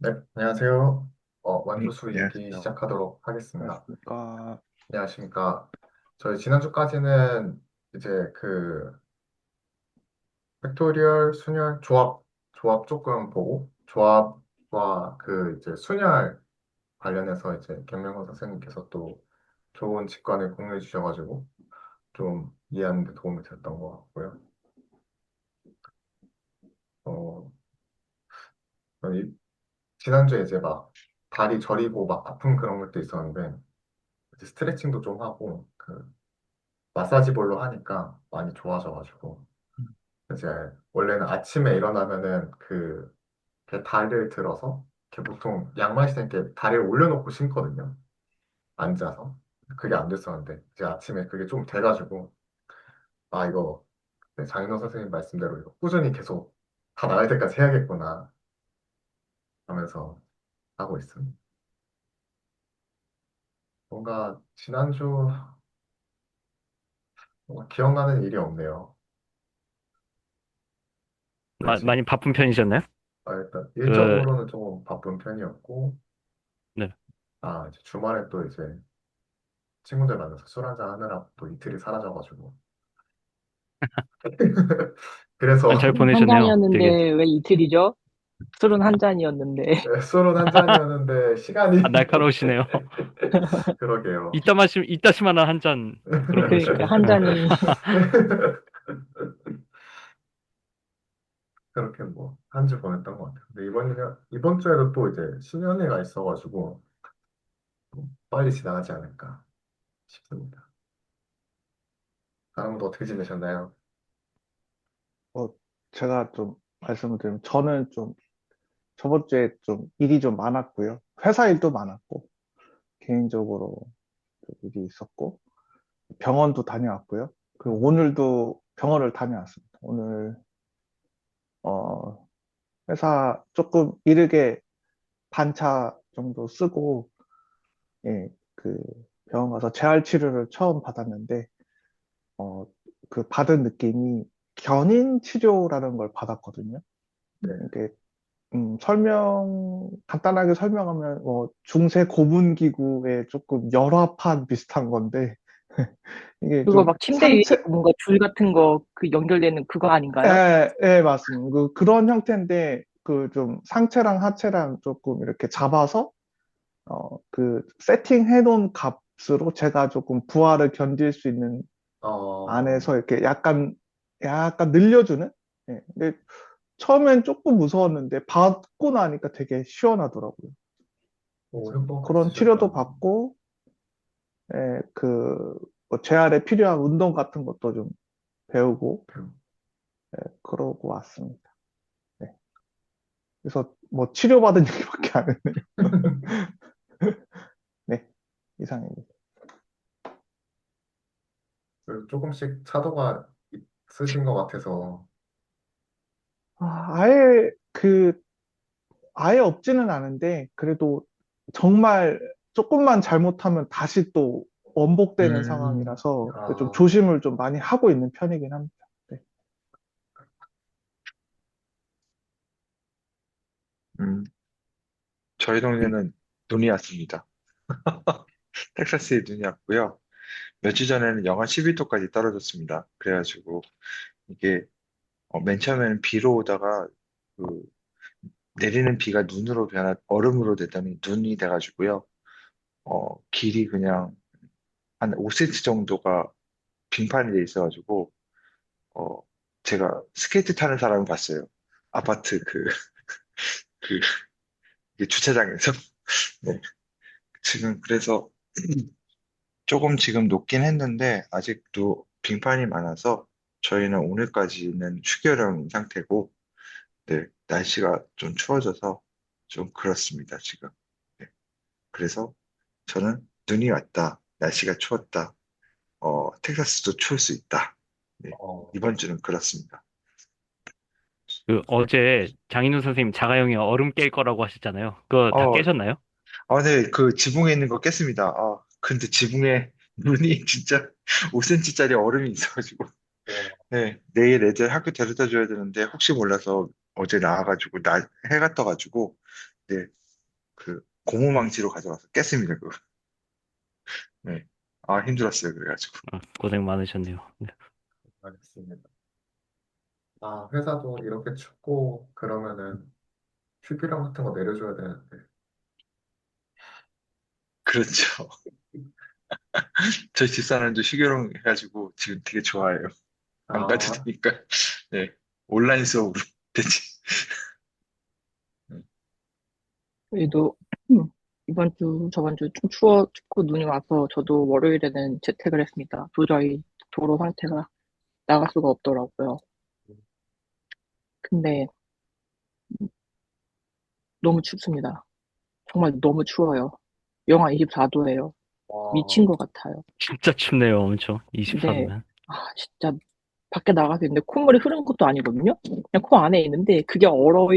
네, 안녕하세요. 완두수 얘기 안녕하세요. 시작하도록 하겠습니다. 안녕하십니까. 안녕하십니까. 저희 지난주까지는 이제 그 팩토리얼, 순열, 조합 조금 보고, 조합과 그 이제 순열 관련해서 이제 김명호 선생님께서 또 좋은 직관을 공유해 주셔가지고 좀 이해하는 데 도움이 됐던 것 같고요. 어, 이- 지난주에 이제 막 다리 저리고 막 아픈 그런 것도 있었는데, 이제 스트레칭도 좀 하고, 마사지 볼로 하니까 많이 좋아져가지고 이제 원래는 아침에 일어나면은 이렇게 다리를 들어서 이렇게 보통 양말 신을 때 다리를 올려놓고 신거든요. 앉아서 그게 안 됐었는데 이제 아침에 그게 좀 돼가지고 아 이거 장인호 선생님 말씀대로 이거 꾸준히 계속 다 나을 때까지 해야겠구나 하면서 하고 있습니다. 뭔가 지난주 뭔가 기억나는 일이 없네요. 왜지? 많이 바쁜 편이셨나요? 일단 그, 일적으로는 조금 바쁜 편이었고 네. 이제 주말에 또 이제 친구들 만나서 술 한잔 하느라 또 이틀이 사라져가지고. 그래서 잘 술은 한 보내셨네요. 되게. 잔이었는데 왜 이틀이죠? 술은 한 잔이었는데. 술은 한 잔이었는데 시간이 날카로우시네요. 그러게요. 이따시만한 한 잔, 그런 그러니까 거시고. 한 잔이 그렇게 뭐 한 주 보냈던 것 같아요. 근데 이번 주에도 또 이제 신년회가 있어가지고 빨리 지나가지 않을까 싶습니다. 다른 분도 어떻게 지내셨나요? 어, 제가 좀 말씀을 드리면, 저는 좀 저번 주에 좀 일이 좀 많았고요. 회사 일도 많았고, 개인적으로 좀 일이 있었고, 병원도 다녀왔고요. 그리고 오늘도 병원을 다녀왔습니다. 오늘, 어, 회사 조금 이르게 반차 정도 쓰고, 예, 그 병원 가서 재활 치료를 처음 받았는데, 어, 그 받은 느낌이 견인 치료라는 걸 받았거든요. 네. 이게 간단하게 설명하면 중세 고문 기구의 조금 열화판 비슷한 건데 이게 그거 좀 막 침대 위에 뭔가 줄 같은 거 그 연결되는 그거 아닌가요? 맞습니다. 그런 형태인데 그 좀 상체랑 하체랑 조금 이렇게 잡아서 그 세팅해 놓은 값으로 제가 조금 부하를 견딜 수 있는 어, 안에서 이렇게 약간 늘려주는? 근데 처음엔 조금 무서웠는데 받고 나니까 되게 시원하더라고요. 오, 그래서 효과가 그런 치료도 있으셨다니. 받고, 뭐 재활에 필요한 운동 같은 것도 좀 배우고, 그러고 왔습니다. 네. 그래서 뭐 치료받은 얘기밖에 안 했네요. 네. 이상입니다. 조금씩 차도가 있으신 것 같아서 아예 아예 없지는 않은데, 그래도 정말 조금만 잘못하면 다시 또 원복되는 상황이라서 좀 아, 조심을 좀 많이 하고 있는 편이긴 합니다. 네. 음, 저희 동네는 눈이 왔습니다. 텍사스에 눈이 왔고요. 며칠 전에는 영하 11도까지 떨어졌습니다. 그래가지고 이게 맨 처음에는 비로 오다가 그 내리는 비가 얼음으로 되더니 눈이 돼가지고요. 길이 그냥 한 5cm 정도가 빙판이 돼 있어가지고 어, 제가 스케이트 타는 사람을 봤어요. 아파트 그 이게 주차장에서. 네. 지금 그래서 조금 지금 녹긴 했는데 아직도 빙판이 많아서 저희는 오늘까지는 휴교령 상태고, 네, 날씨가 좀 추워져서 좀 그렇습니다, 지금. 네, 그래서 저는 눈이 왔다, 날씨가 추웠다, 텍사스도 추울 수 있다. 네, 어, 이번 주는 그렇습니다. 어제 장인우 선생님 자가용에 얼음 깰 거라고 하셨잖아요. 그거 다 어, 깨셨나요? 네, 그 지붕에 있는 거 깼습니다. 근데 지붕에 눈이 진짜 5cm짜리 얼음이 있어가지고, 어, 네, 내일 애들 학교 데려다 줘야 되는데 혹시 몰라서 어제 나와가지고 해가 떠가지고 이제 그 고무망치로 가져와서 깼습니다. 그거. 네. 아 힘들었어요. 그래가지고. 고생 많으셨네요. 네. 알겠습니다. 아, 회사도 이렇게 춥고 그러면은 휴교령 같은 거 내려줘야 되는데. 그렇죠. 저희 집사람도 휴교령 해가지고 지금 되게 좋아해요. 안 가도 아, 되니까. 네. 온라인 수업으로 되지. 네. 그래도 이번 주, 저번 주 좀 춥고 눈이 와서 저도 월요일에는 재택을 했습니다. 도저히 도로 상태가 나갈 수가 없더라고요. 근데 너무 춥습니다. 정말 너무 추워요. 영하 24도예요. 미친 와, 것 같아요. 진짜 춥네요, 엄청. 근데, 24도면. 아, 진짜 밖에 나가서 있는데 콧물이 흐르는 것도 아니거든요? 그냥 코 안에 있는데 그게 얼고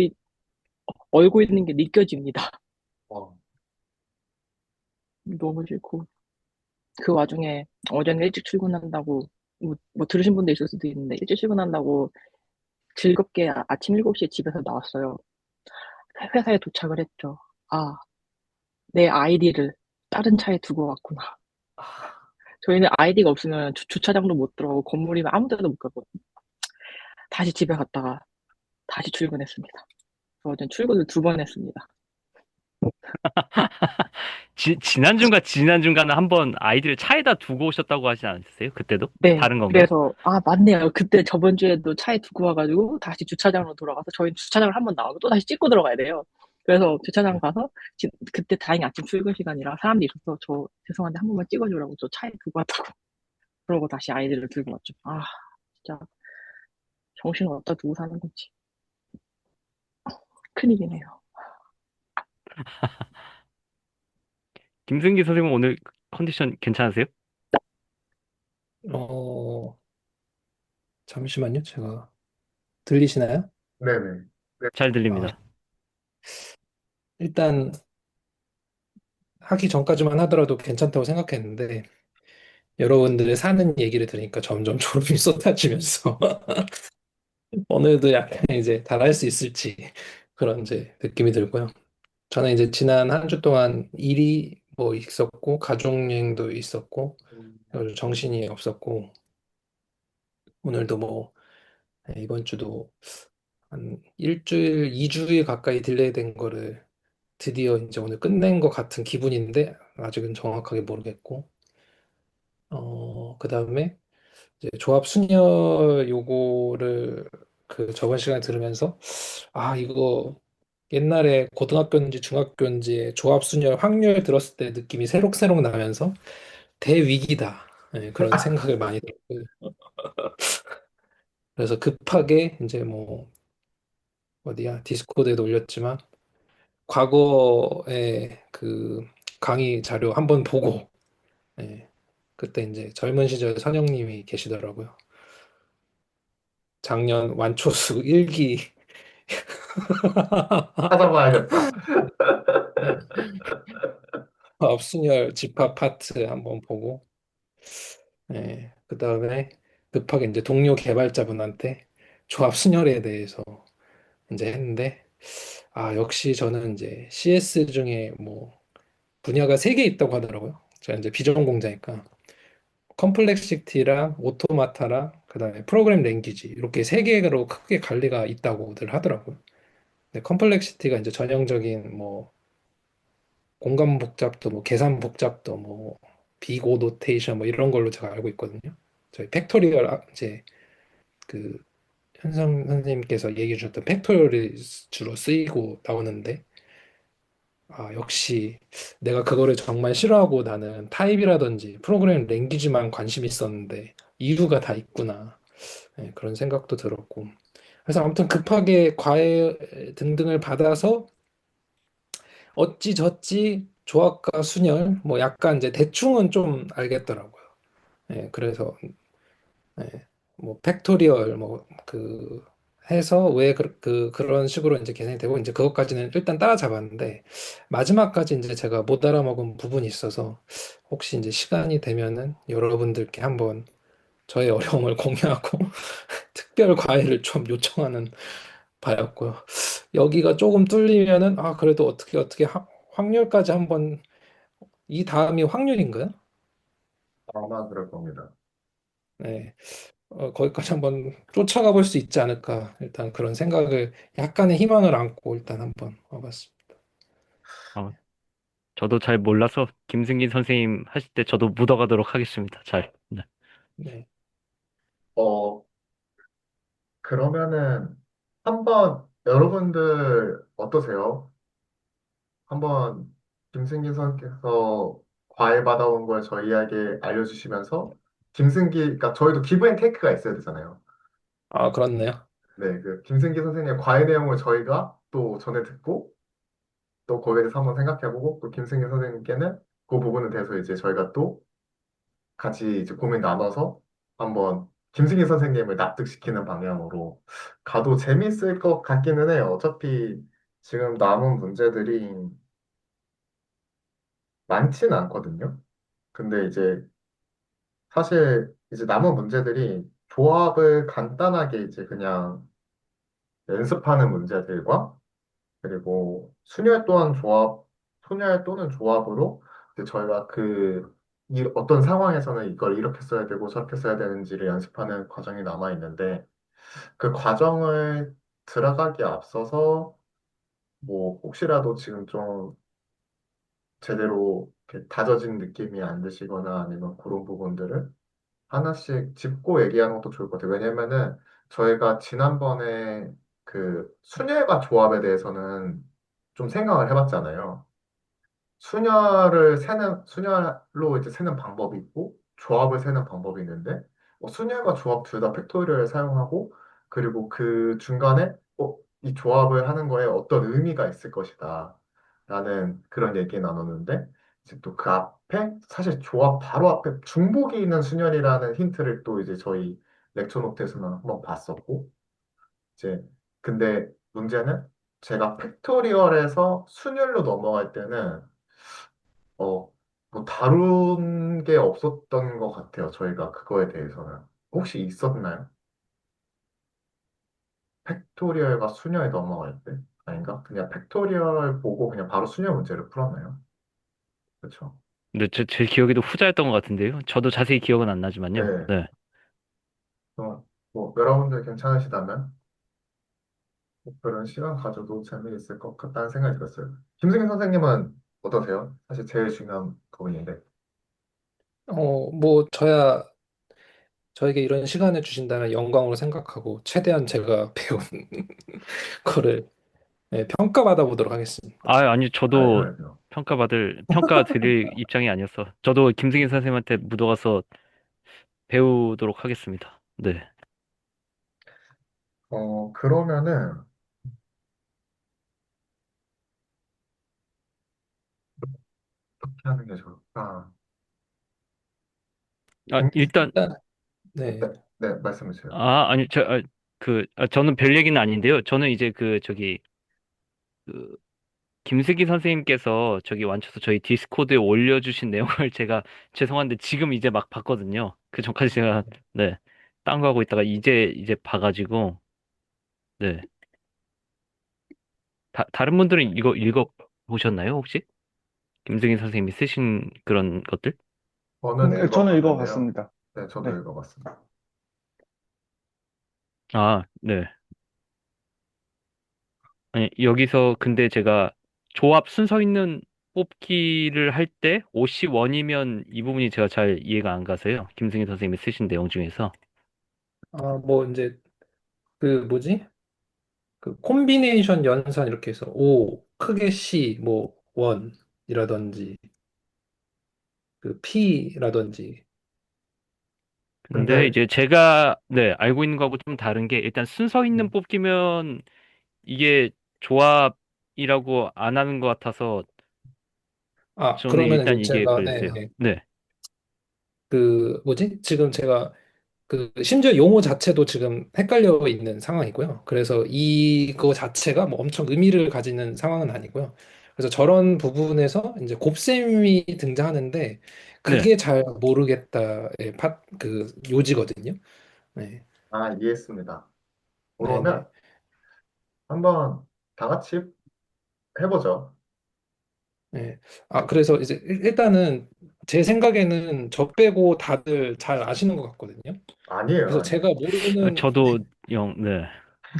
있는 게 느껴집니다. 와, 너무 싫고. 그 와중에 어제는 일찍 출근한다고, 뭐 들으신 분도 있을 수도 있는데, 일찍 출근한다고 즐겁게 아침 7시에 집에서 나왔어요. 회사에 도착을 했죠. 아, 내 아이디를 다른 차에 두고 왔구나. 저희는 아이디가 없으면 주차장도 못 들어가고 건물이면 아무 데도 못 가거든요. 다시 집에 갔다가 다시 출근했습니다. 저 어제 출근을 2번 했습니다. 지난주인가 지난주인가는 한번 아이들을 차에다 두고 오셨다고 하지 않았어요? 그때도? 네, 다른 건가요? 그래서, 아, 맞네요. 그때 저번 주에도 차에 두고 와가지고 다시 주차장으로 돌아가서 저희 주차장을 한번 나오고 또 다시 찍고 들어가야 돼요. 그래서 주차장 가서 그때 다행히 아침 출근 시간이라 사람들이 있어서 저 죄송한데 한 번만 찍어주라고 저 차에 두고 왔다고 그러고 다시 아이들을 들고 왔죠. 아, 진짜 정신을 어디다 두고 사는 건지 큰일이네요. 김승기 선생님 오늘 컨디션 괜찮으세요? 어, 잠시만요. 제가 들리시나요? 네네. 잘 아, 들립니다. 일단 하기 전까지만 하더라도 괜찮다고 생각했는데 여러분들의 사는 얘기를 들으니까 점점 졸음이 쏟아지면서 오늘도 약간 이제 잘할 수 있을지 그런 이제 느낌이 들고요. 저는 이제 지난 한 주 동안 일이 뭐 있었고 가족 여행도 있었고 그래서 정신이 없었고 오늘도 뭐 이번 주도 한 일주일, 2주일 가까이 딜레이 된 거를 드디어 이제 오늘 끝낸 것 같은 기분인데 아직은 정확하게 모르겠고 그다음에 이제 조합 순열 요거를 그 저번 시간에 들으면서 아 이거 옛날에 고등학교인지 중학교인지 조합 순열 확률 들었을 때 느낌이 새록새록 나면서 대위기다. 예, 그런 생각을 많이 들었고요. 그래서 급하게 이제 뭐 어디야 디스코드에도 올렸지만 과거의 그 강의 자료 한번 보고 예, 그때 이제 젊은 시절 선영님이 계시더라고요. 작년 완초수 1기 찾아봐야겠다. 업순열 집합 파트 한번 보고, 예, 그 다음에 급하게 이제 동료 개발자분한테 조합 순열에 대해서 이제 했는데, 아, 역시 저는 이제 CS 중에 뭐 분야가 3개 있다고 하더라고요. 제가 이제 비전공자니까. 컴플렉시티랑 오토마타랑 그다음에 프로그램 랭귀지 이렇게 3개로 크게 관리가 있다고들 하더라고요. 근데 컴플렉시티가 이제 전형적인 뭐 공간 복잡도 뭐 계산 복잡도 뭐 비고 노테이션 뭐 이런 걸로 제가 알고 있거든요. 저희 팩토리얼 이제 그 현성 선생님께서 얘기해 주셨던 팩토리얼이 주로 쓰이고 나오는데 아 역시 내가 그거를 정말 싫어하고 나는 타입이라든지 프로그램 랭귀지만 관심 있었는데 이유가 다 있구나. 네, 그런 생각도 들었고 그래서 아무튼 급하게 과외 등등을 받아서 어찌저찌 조합과 순열 뭐 약간 이제 대충은 좀 알겠더라고요. 예, 그래서 예, 뭐 팩토리얼 뭐 그 해서 왜 그런 식으로 이제 계산이 되고 이제 그것까지는 일단 따라잡았는데 마지막까지 이제 제가 못 알아먹은 부분이 있어서 혹시 이제 시간이 되면은 여러분들께 한번 저의 어려움을 공유하고 특별 과외를 좀 요청하는 바였고요. 여기가 조금 뚫리면은 아 그래도 어떻게 확률까지 한번 이 다음이 확률인가요? 아마 그럴 겁니다. 네. 거기까지 한번 쫓아가 볼 수 있지 않을까. 일단 그런 생각을 약간의 희망을 안고 일단 한번 와봤습니다. 어, 저도 잘 몰라서 김승긴 선생님 하실 때 저도 묻어가도록 하겠습니다. 잘. 네. 네. 어, 그러면은 한번 여러분들 어떠세요? 한번 김승기 선생님께서 과외 받아온 걸 저희에게 알려주시면서 그러니까 저희도 기브 앤 테이크가 있어야 되잖아요. 아, 그렇네요. 네, 그 김승기 선생님의 과외 내용을 저희가 또 전에 듣고 또 거기에 대해서 한번 생각해보고 또 김승기 선생님께는 그 부분에 대해서 이제 저희가 또 같이 이제 고민 나눠서 한번 김승기 선생님을 납득시키는 방향으로 가도 재밌을 것 같기는 해요. 어차피 지금 남은 문제들이 많지는 않거든요. 근데 이제 사실 이제 남은 문제들이 조합을 간단하게 이제 그냥 연습하는 문제들과 그리고 순열 또는 조합으로 이제 저희가 어떤 상황에서는 이걸 이렇게 써야 되고 저렇게 써야 되는지를 연습하는 과정이 남아 있는데 그 과정을 들어가기에 앞서서 뭐 혹시라도 지금 좀 제대로 이렇게 다져진 느낌이 안 드시거나 아니면 그런 부분들을 하나씩 짚고 얘기하는 것도 좋을 것 같아요. 왜냐면은 저희가 지난번에 그 순열과 조합에 대해서는 좀 생각을 해봤잖아요. 순열로 이제 세는 방법이 있고, 조합을 세는 방법이 있는데, 순열과 조합 둘 다 팩토리얼을 사용하고, 그리고 그 중간에, 이 조합을 하는 거에 어떤 의미가 있을 것이다. 라는 그런 얘기 나눴는데, 이제 또 그 앞에, 사실 조합 바로 앞에 중복이 있는 순열이라는 힌트를 또 이제 저희 렉처 노트에서는 한번 봤었고, 이제, 근데 문제는 제가 팩토리얼에서 순열로 넘어갈 때는 어, 뭐 다룬 게 없었던 것 같아요. 저희가 그거에 대해서는. 혹시 있었나요? 팩토리얼과 순열에 넘어갈 때? 아닌가? 그냥 팩토리얼 보고 그냥 바로 순열 문제를 풀었나요? 그렇죠. 근데 제 기억에도 후자였던 것 같은데요. 저도 자세히 기억은 안 나지만요. 네. 네. 뭐 여러분들 괜찮으시다면 뭐 그런 시간 가져도 재미있을 것 같다는 생각이 들었어요. 김승현 선생님은 어떠세요? 사실 제일 중요한 부분인데. 뭐 저에게 이런 시간을 주신다면 영광으로 생각하고 최대한 제가 배운 거를 평가받아 보도록 하겠습니다. 아니, 저도 아니요. 평가 드릴 입장이 아니어서, 저도 김승인 선생님한테 묻어가서 배우도록 하겠습니다. 네. 그러면은 어떻게 하는 게 좋을까? 일단, 일단 네. 네, 네, 말씀해 주세요. 아니, 저는 별 얘기는 아닌데요. 저는 이제 그, 김슬기 선생님께서 저기 완쳐서 저희 디스코드에 올려주신 내용을 제가 죄송한데 지금 이제 막 봤거든요. 그 전까지 제가, 네, 딴 거 하고 있다가 이제 봐가지고, 네. 다른 분들은 이거 읽어보셨나요, 혹시? 김승인 선생님이 쓰신 그런 것들? 저는 네, 저는 읽어봤는데요. 읽어봤습니다. 네, 저도 네. 읽어봤습니다. 네. 아니, 여기서 근데 제가 조합 순서 있는 뽑기를 할 때 OC 원이면 이 부분이 제가 잘 이해가 안 가서요. 김승희 선생님이 쓰신 내용 중에서. 뭐 이제 그 뭐지? 그 콤비네이션 연산 이렇게 해서 O 크게 C 뭐 원이라든지 그 P라든지 근데 근데 이제 제가 네, 알고 있는 거하고 좀 다른 게 일단 순서 있는 음. 뽑기면 이게 조합이라고 안 하는 것 같아서 저는 그러면 이제 일단 이게 제가 그랬어요. 네. 그 뭐지? 지금 제가 그 심지어 용어 자체도 지금 헷갈려 있는 상황이고요. 그래서 이거 자체가 뭐 엄청 의미를 가지는 상황은 아니고요. 그래서 저런 부분에서 이제 곱셈이 등장하는데 네. 그게 잘 모르겠다의 그 요지거든요. 네. 이해했습니다. 네네. 그러면 한번 다 같이 해보죠. 네. 그래서 이제 일단은 제 생각에는 저 빼고 다들 잘 아시는 것 같거든요. 아니에요, 그래서 제가 아니에요. 모르는, 저도 네.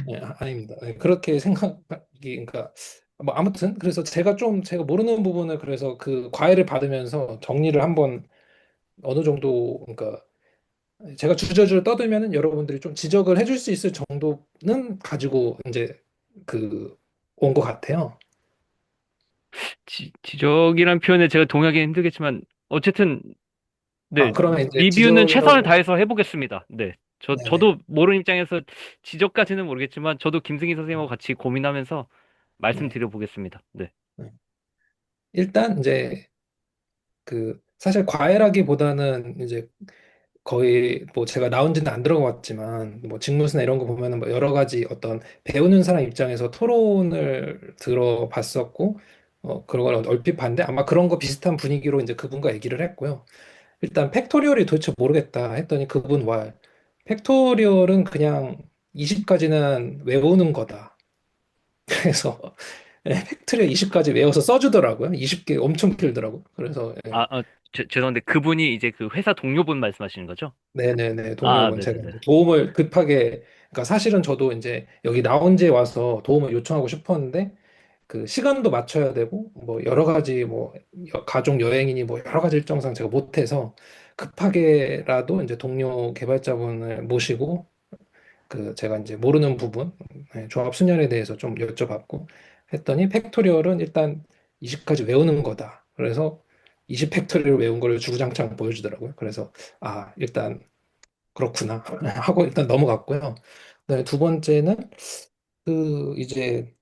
네, 아닙니다. 네, 그렇게 생각이, 그러니까, 뭐, 아무튼, 그래서 제가 모르는 부분을 그래서 그 과외를 받으면서 정리를 한번 어느 정도, 그러니까, 제가 주저주저 떠들면은 여러분들이 좀 지적을 해줄 수 있을 정도는 가지고 이제 그, 온 것 같아요. 지적이란 표현에 제가 동의하기는 힘들겠지만 어쨌든 네, 그러면 이제 리뷰는 최선을 지적이라고, 다해서 해보겠습니다. 네. 네네. 저도 모르는 입장에서 지적까지는 모르겠지만, 저도 김승희 선생님하고 같이 고민하면서 네. 말씀드려 보겠습니다. 네. 네. 일단 이제 그 사실 과외라기보다는 이제 거의 뭐 제가 나온 지는 안 들어봤지만 뭐 직무서나 이런 거 보면은 뭐 여러 가지 어떤 배우는 사람 입장에서 토론을 들어봤었고 그런 걸 얼핏 봤는데 아마 그런 거 비슷한 분위기로 이제 그분과 얘기를 했고요. 일단 팩토리얼이 도대체 모르겠다 했더니 그분 와 팩토리얼은 그냥 20까지는 외우는 거다. 그래서 팩토리얼 20까지 외워서 써주더라고요. 20개 엄청 길더라고요. 그래서 죄송한데 그분이 이제 그 회사 동료분 말씀하시는 거죠? 네네네, 아, 동료분 제가 네네네. 이제 도움을 급하게, 그러니까 사실은 저도 이제 여기 라운지에 와서 도움을 요청하고 싶었는데 그 시간도 맞춰야 되고 뭐 여러 가지 뭐 가족 여행이니 뭐 여러 가지 일정상 제가 못해서 급하게라도 이제 동료 개발자분을 모시고 그 제가 이제 모르는 부분 조합 순열에 대해서 좀 여쭤봤고 했더니 팩토리얼은 일단 20까지 외우는 거다. 그래서 20 팩토리얼 외운 거를 주구장창 보여주더라고요. 그래서 일단 그렇구나 하고 일단 넘어갔고요. 그다음에 두 번째는 그 이제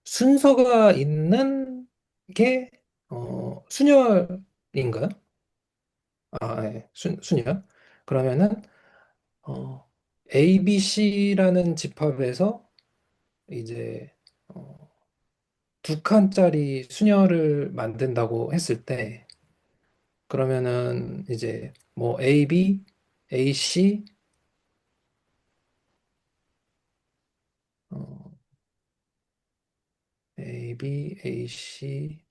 순서가 있는 게 순열인가요? 네. 순열. 그러면은 ABC라는 집합에서 이제 어, 두 칸짜리 순열을 만든다고 했을 때 그러면은 이제 뭐 AB, AC, 어, AB, AC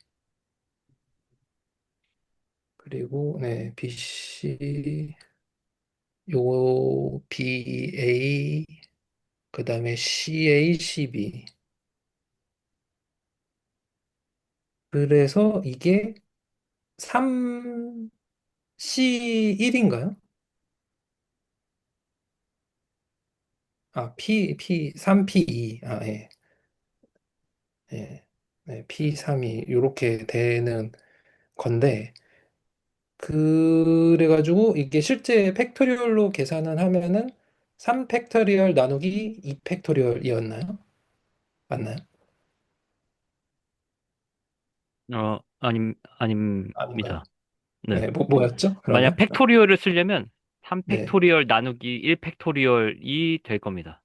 그리고 네 BC 요 BA 그다음에 CA, CB 그래서 이게 3C1인가요? P 3P2 예. 예. 네, P32 이렇게 되는 건데 그래가지고 이게 실제 팩토리얼로 계산을 하면은 3 팩토리얼 나누기 2 팩토리얼이었나요? 맞나요? 아닌가요? 아닙니다. 네. 네, 뭐였죠? 만약 그러면? 팩토리얼을 쓰려면 3 네. 팩토리얼 나누기 1 팩토리얼이 될 겁니다.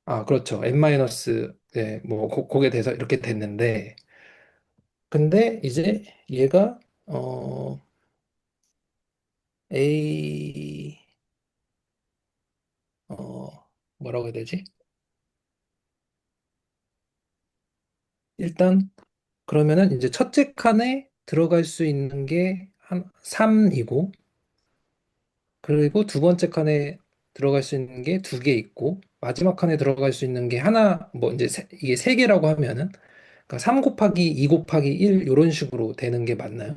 아, 그렇죠. n 마이너스 네, 뭐 그게 돼서 이렇게 됐는데 근데 이제 얘가 어 A 뭐라고 해야 되지? 일단 그러면은 이제 첫째 칸에 들어갈 수 있는 게 한 3이고 그리고 두 번째 칸에 들어갈 수 있는 게 두 개 있고 마지막 칸에 들어갈 수 있는 게 하나 뭐 이제 이게 세 개라고 하면은 그러니까 3 곱하기 2 곱하기 1 이런 식으로 되는 게 맞나요?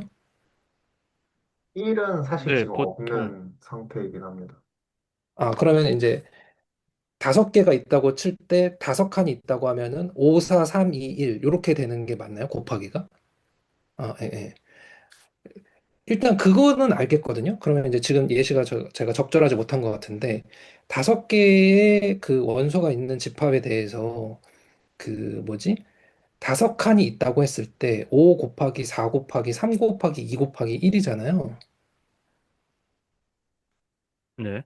1은 사실 네, 지금 보통 없는 상태이긴 합니다. 그러면 이제 다섯 개가 있다고 칠 때 다섯 칸이 있다고 하면은 5, 4, 3, 2, 1 이렇게 되는 게 맞나요? 곱하기가? 예, 예. 일단 그거는 알겠거든요. 그러면 이제 지금 예시가 제가 적절하지 못한 것 같은데 다섯 개의 그 원소가 있는 집합에 대해서 그 뭐지? 다섯 칸이 있다고 했을 때 5 곱하기 4 곱하기 3 곱하기 2 곱하기 1이잖아요. 네.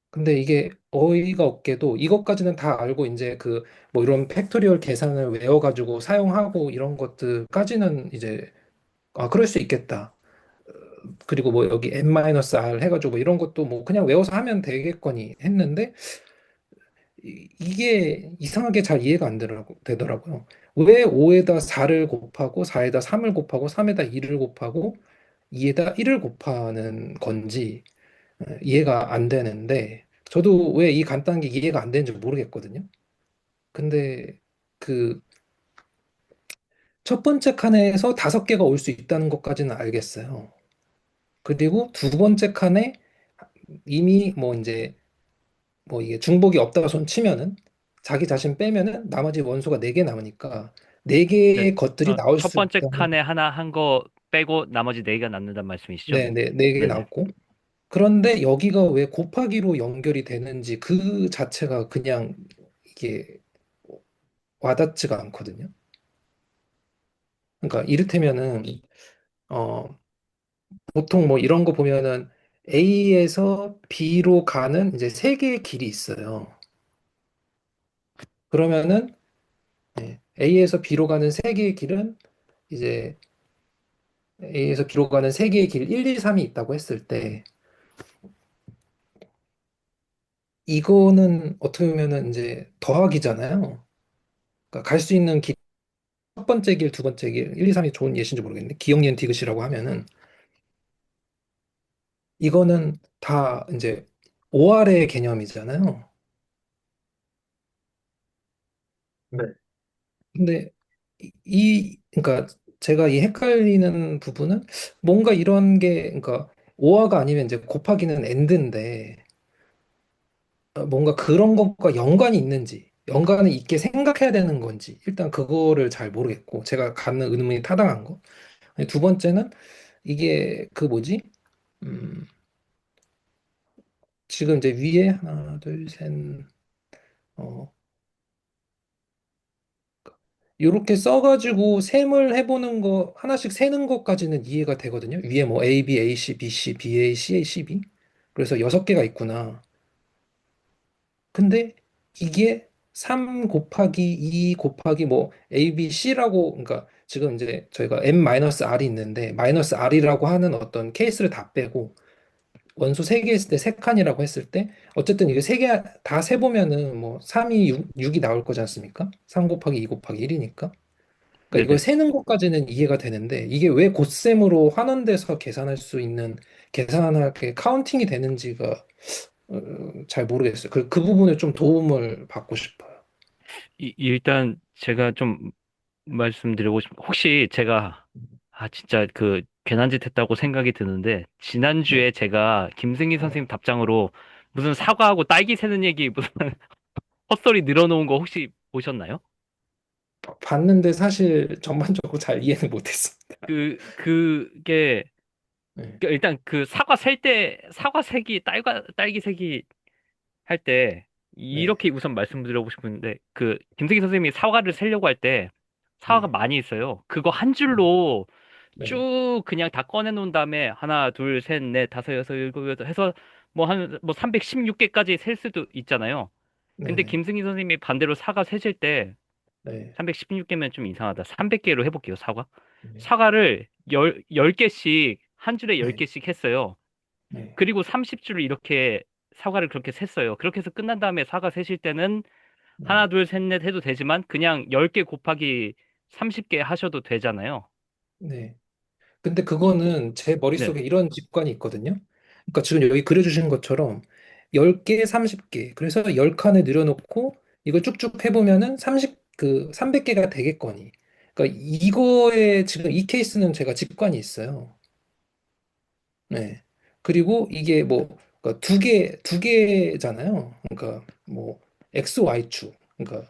근데 이게 어이가 없게도 이것까지는 다 알고 이제 그 뭐 이런 팩토리얼 계산을 외워가지고 사용하고 이런 것들까지는 이제 아, 그럴 수 있겠다. 그리고 뭐 여기 n-r 해가지고 뭐 이런 것도 뭐 그냥 외워서 하면 되겠거니 했는데 이게 이상하게 잘 이해가 안 되더라고요. 왜 5에다 4를 곱하고 4에다 3을 곱하고 3에다 2를 곱하고 2에다 1을 곱하는 건지 이해가 안 되는데 저도 왜 이 간단한 게 이해가 안 되는지 모르겠거든요. 근데 그 첫 번째 칸에서 5개가 올 수 있다는 것까지는 알겠어요. 그리고 두 번째 칸에 이미 뭐 이제 뭐 이게 중복이 없다가 손 치면은 자기 자신 빼면은 나머지 원소가 4개 남으니까 네 네. 개의 것들이 나올 첫 수 번째 있다는 칸에 하나 한 거 빼고 나머지 네 개가 남는단 말씀이시죠? 네 개 네네. 남고 그런데 여기가 왜 곱하기로 연결이 되는지 그 자체가 그냥 이게 와닿지가 않거든요. 그러니까 이를테면은 어 보통 뭐 이런 거 보면은 A에서 B로 가는 이제 세 개의 길이 있어요. 그러면은 A에서 B로 가는 세 개의 길은 이제 A에서 B로 가는 세 개의 길 1, 2, 3이 있다고 했을 때 이거는 어떻게 보면은 이제 더하기잖아요. 그러니까 갈 수 있는 길, 첫 번째 길, 두 번째 길, 1, 2, 3이 좋은 예시인지 모르겠네. 기억, 니은, 디귿이라고 하면은 이거는 다 이제 OR의 개념이잖아요. 네. 근데 그러니까 제가 이 헷갈리는 부분은 뭔가 이런 게 그러니까 OR가 아니면 이제 곱하기는 AND인데 뭔가 그런 것과 연관이 있는지, 연관이 있게 생각해야 되는 건지, 일단 그거를 잘 모르겠고, 제가 갖는 의문이 타당한 거. 두 번째는 이게 그 뭐지? 음, 지금 이제 위에 하나, 둘, 셋, 어, 요렇게 써가지고 셈을 해보는 거, 하나씩 세는 것까지는 이해가 되거든요. 위에 뭐 A, B, A, C, B, C, B, A, C, A, C, B. 그래서 6개가 있구나. 근데 이게 3 곱하기 2 곱하기 뭐 A, B, C라고 그러니까 지금 이제 저희가 n-r이 있는데 마이너스 r이라고 하는 어떤 케이스를 다 빼고 원소 3개 있을 때 3칸이라고 했을 때 어쨌든 이게 3개 다 세보면은 뭐 3이 6, 이 나올 거지 않습니까? 3 곱하기 2 곱하기 1이니까. 그러니까 이걸 네네. 세는 것까지는 이해가 되는데 이게 왜 곱셈으로 환원돼서 계산할 수 있는 계산할 게 카운팅이 되는지가 잘 모르겠어요. 그 부분에 좀 도움을 받고 싶어요. 일단 제가 좀 말씀드리고 혹시 제가 진짜 그 괜한 짓 했다고 생각이 드는데 네. 지난주에 제가 김승희 네. 선생님 답장으로 무슨 사과하고 딸기 세는 얘기 무슨 헛소리 늘어놓은 거 혹시 보셨나요? 봤는데 사실 전반적으로 잘 이해는 못했습니다. 그게 네. 일단 그 사과 셀 때 사과 색이 딸기 색이 할 때 네. 이렇게 우선 말씀드리고 싶은데 그 김승희 선생님이 사과를 세려고 할 때 사과가 네. 많이 있어요. 그거 한 줄로 네. 쭉 그냥 다 꺼내 놓은 다음에 하나, 둘, 셋, 넷, 다섯, 여섯, 일곱, 여덟 해서 뭐 316개까지 셀 수도 있잖아요. 네. 근데 네. 김승희 선생님이 반대로 사과 세실 때 네. 316개면 좀 이상하다. 300개로 해볼게요, 사과. 네. 사과를 10개씩, 한 줄에 네. 10개씩 했어요. 네. 그리고 30줄을 이렇게 사과를 그렇게 셌어요. 그렇게 해서 끝난 다음에 사과 세실 때는 네. 하나, 둘, 셋, 넷 해도 되지만 그냥 10개 곱하기 30개 하셔도 되잖아요. 네. 근데 이, 그거는 제 네, 머릿속에 이런 직관이 있거든요. 그러니까 지금 여기 그려주신 것처럼 10개, 30개. 그래서 10칸을 늘여놓고 이걸 쭉쭉 해보면은 300개가 되겠거니. 그러니까 이거에 지금 이 케이스는 제가 직관이 있어요. 네. 그리고 이게 뭐, 그러니까 두 개잖아요. 그러니까 뭐, X, Y축. 그러니까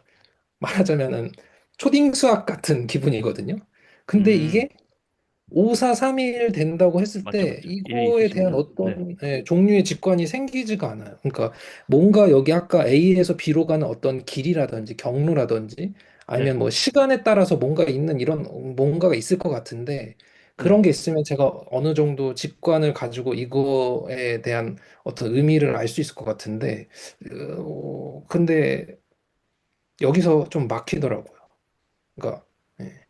말하자면은 초딩 수학 같은 기분이거든요. 근데 음, 이게 5, 4, 3, 1 된다고 했을 맞죠, 때 맞죠. 일리 이거에 대한 있으십니다. 네, 어떤 종류의 직관이 생기지가 않아요. 그러니까 뭔가 여기 아까 A에서 B로 가는 어떤 길이라든지 경로라든지 네, 아니면 뭐 시간에 따라서 뭔가 있는 이런 뭔가가 있을 것 같은데 네. 그런 게 있으면 제가 어느 정도 직관을 가지고 이거에 대한 어떤 의미를 알 수 있을 것 같은데 근데 여기서 좀 막히더라고요. 그러니까 예.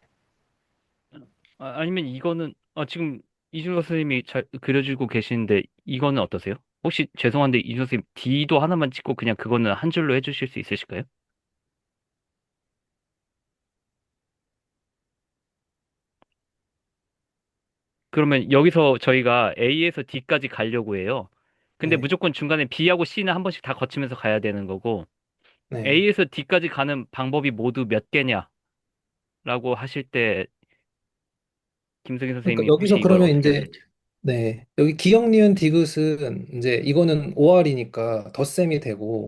아니면 이거는 지금 이준석 선생님이 잘 그려주고 계시는데 이거는 어떠세요? 혹시 죄송한데 이준석 선생님 D도 하나만 찍고 그냥 그거는 한 줄로 해주실 수 있으실까요? 그러면 여기서 저희가 A에서 D까지 가려고 해요. 근데 네, 무조건 중간에 B하고 C는 한 번씩 다 거치면서 가야 되는 거고 네. A에서 D까지 가는 방법이 모두 몇 개냐라고 하실 때 김석인 그러니까 선생님이 혹시 여기서 이걸 그러면 어떻게 이제 하실지. 네, 여기 기억 니은 디귿은 이제 이거는 OR이니까 덧셈이 되고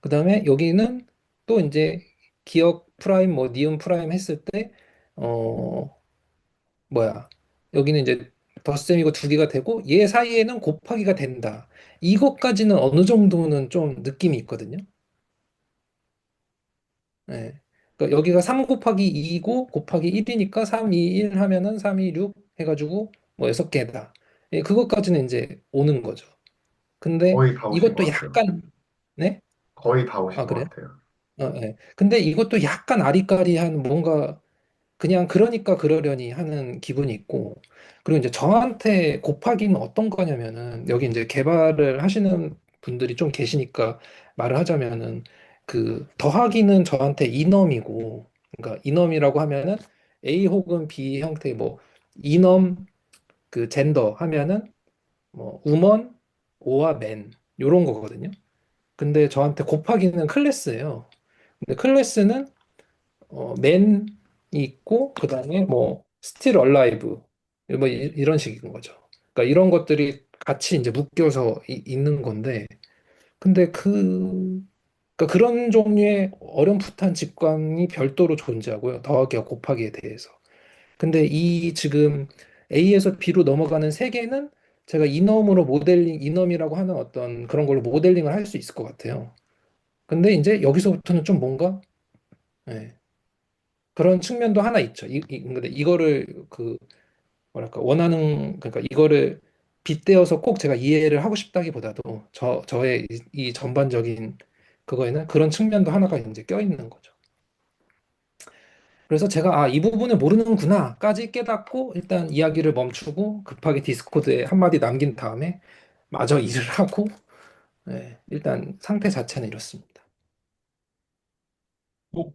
그다음에 여기는 또 이제 기억 프라임 뭐 니은 프라임 했을 때 뭐야 여기는 이제 덧셈이고 두 개가 되고 얘 사이에는 곱하기가 된다. 이것까지는 어느 정도는 좀 느낌이 있거든요. 예. 그러니까 여기가 3 곱하기 2고 곱하기 1이니까 3, 2, 1 하면은 3, 2, 6 해가지고 뭐 6개다. 예, 그것까지는 이제 오는 거죠. 근데 거의 다 오신 것 이것도 같아요. 약간 네? 거의 다 아 오신 것 그래요? 같아요. 예. 근데 이것도 약간 아리까리한 뭔가 그냥 그러니까 그러려니 하는 기분이 있고 그리고 이제 저한테 곱하기는 어떤 거냐면은 여기 이제 개발을 하시는 분들이 좀 계시니까 말을 하자면은 그 더하기는 저한테 이넘이고 그러니까 이넘이라고 하면은 A 혹은 B 형태 뭐 이넘 그 젠더 하면은 뭐 우먼 오와 맨 요런 거거든요. 근데 저한테 곱하기는 클래스예요. 근데 클래스는 맨이 있고 그다음에 뭐 스틸 얼라이브 뭐 이런 식인 거죠. 그러니까 이런 것들이 같이 이제 묶여서 있는 건데 근데 그러니까 그런 종류의 어렴풋한 직관이 별도로 존재하고요. 더하기와 곱하기에 대해서. 근데 이 지금 A에서 B로 넘어가는 세 개는 제가 이넘으로 모델링, 이넘이라고 하는 어떤 그런 걸로 모델링을 할 수 있을 것 같아요. 근데 이제 여기서부터는 좀 뭔가 예, 그런 측면도 하나 있죠. 근데 이거를 그 뭐랄까 원하는 그러니까 이거를 빗대어서 꼭 제가 이해를 하고 싶다기보다도 저의 이 전반적인 그거에는 그런 측면도 하나가 이제 껴있는 거죠. 그래서 제가 이 부분을 모르는구나까지 깨닫고 일단 이야기를 멈추고 급하게 디스코드에 한마디 남긴 다음에 마저 일을 하고 일단 상태 자체는 이렇습니다.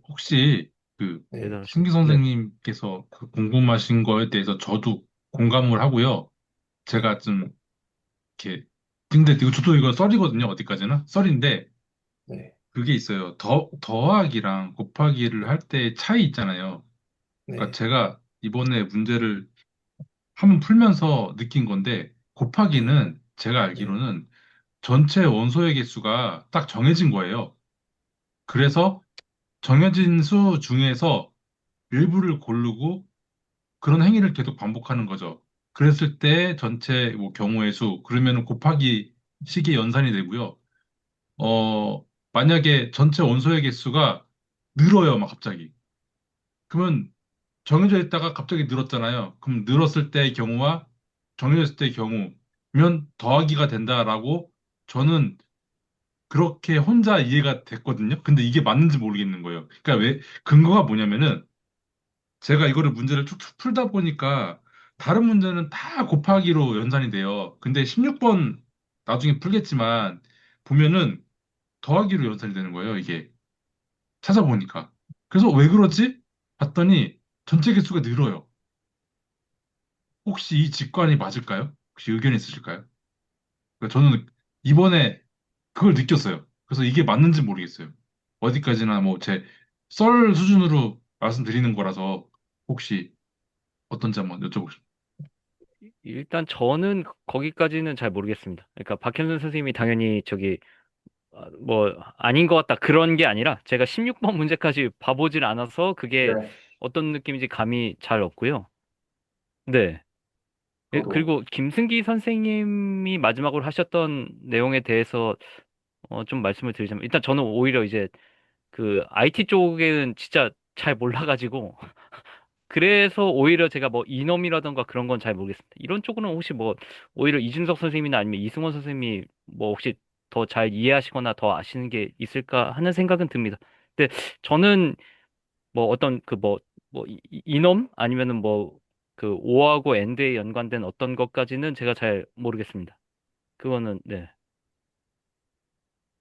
혹시 그 네, 신기 대단하십니다. 네. 선생님께서 그 궁금하신 거에 대해서 저도 공감을 하고요. 제가 좀 이렇게 근데 저도 이거 썰이거든요. 어디까지나 썰인데 네, 그게 있어요. 더하기랑 곱하기를 할 때 차이 있잖아요. 그러니까 네, 제가 이번에 문제를 한번 풀면서 느낀 건데 네, 곱하기는 제가 네, 알기로는 전체 원소의 개수가 딱 정해진 거예요. 그래서 정해진 수 중에서 일부를 고르고 그런 행위를 계속 반복하는 거죠. 그랬을 때 전체 뭐 경우의 수, 그러면 곱하기 식이 연산이 되고요. 만약에 전체 원소의 개수가 늘어요, 막 갑자기. 그러면 정해져 있다가 갑자기 늘었잖아요. 그럼 늘었을 때의 경우와 정해졌을 때의 경우면 더하기가 된다라고 저는 그렇게 혼자 이해가 됐거든요. 근데 이게 맞는지 모르겠는 거예요. 그러니까 왜, 근거가 뭐냐면은 제가 이거를 문제를 쭉쭉 풀다 보니까 다른 문제는 다 곱하기로 연산이 돼요. 근데 16번 나중에 풀겠지만 보면은 더하기로 연산이 되는 거예요, 이게. 찾아보니까. 그래서 왜 그러지? 봤더니 전체 개수가 늘어요. 혹시 이 직관이 맞을까요? 혹시 의견 있으실까요? 그러니까 저는 이번에 그걸 느꼈어요. 그래서 이게 맞는지 모르겠어요. 어디까지나 뭐 제 썰 수준으로 말씀드리는 거라서 혹시 어떤지 한번 여쭤보고 싶어요. 일단 저는 거기까지는 잘 모르겠습니다. 그러니까 박현선 선생님이 당연히 뭐 아닌 것 같다 그런 게 아니라 제가 16번 문제까지 봐보질 않아서 그게 네, 어떤 느낌인지 감이 잘 없고요. 네. 저도. 그리고 김승기 선생님이 마지막으로 하셨던 내용에 대해서 좀 말씀을 드리자면 일단 저는 오히려 이제 그 IT 쪽에는 진짜 잘 몰라가지고 그래서 오히려 제가 뭐 이놈이라던가 그런 건 잘 모르겠습니다. 이런 쪽으로는 혹시 뭐 오히려 이준석 선생님이나 아니면 이승원 선생님이 뭐 혹시 더 잘 이해하시거나 더 아시는 게 있을까 하는 생각은 듭니다. 근데 저는 뭐 어떤 그 뭐 이놈 아니면은 뭐 그 5하고 엔드에 연관된 어떤 것까지는 제가 잘 모르겠습니다. 그거는 네.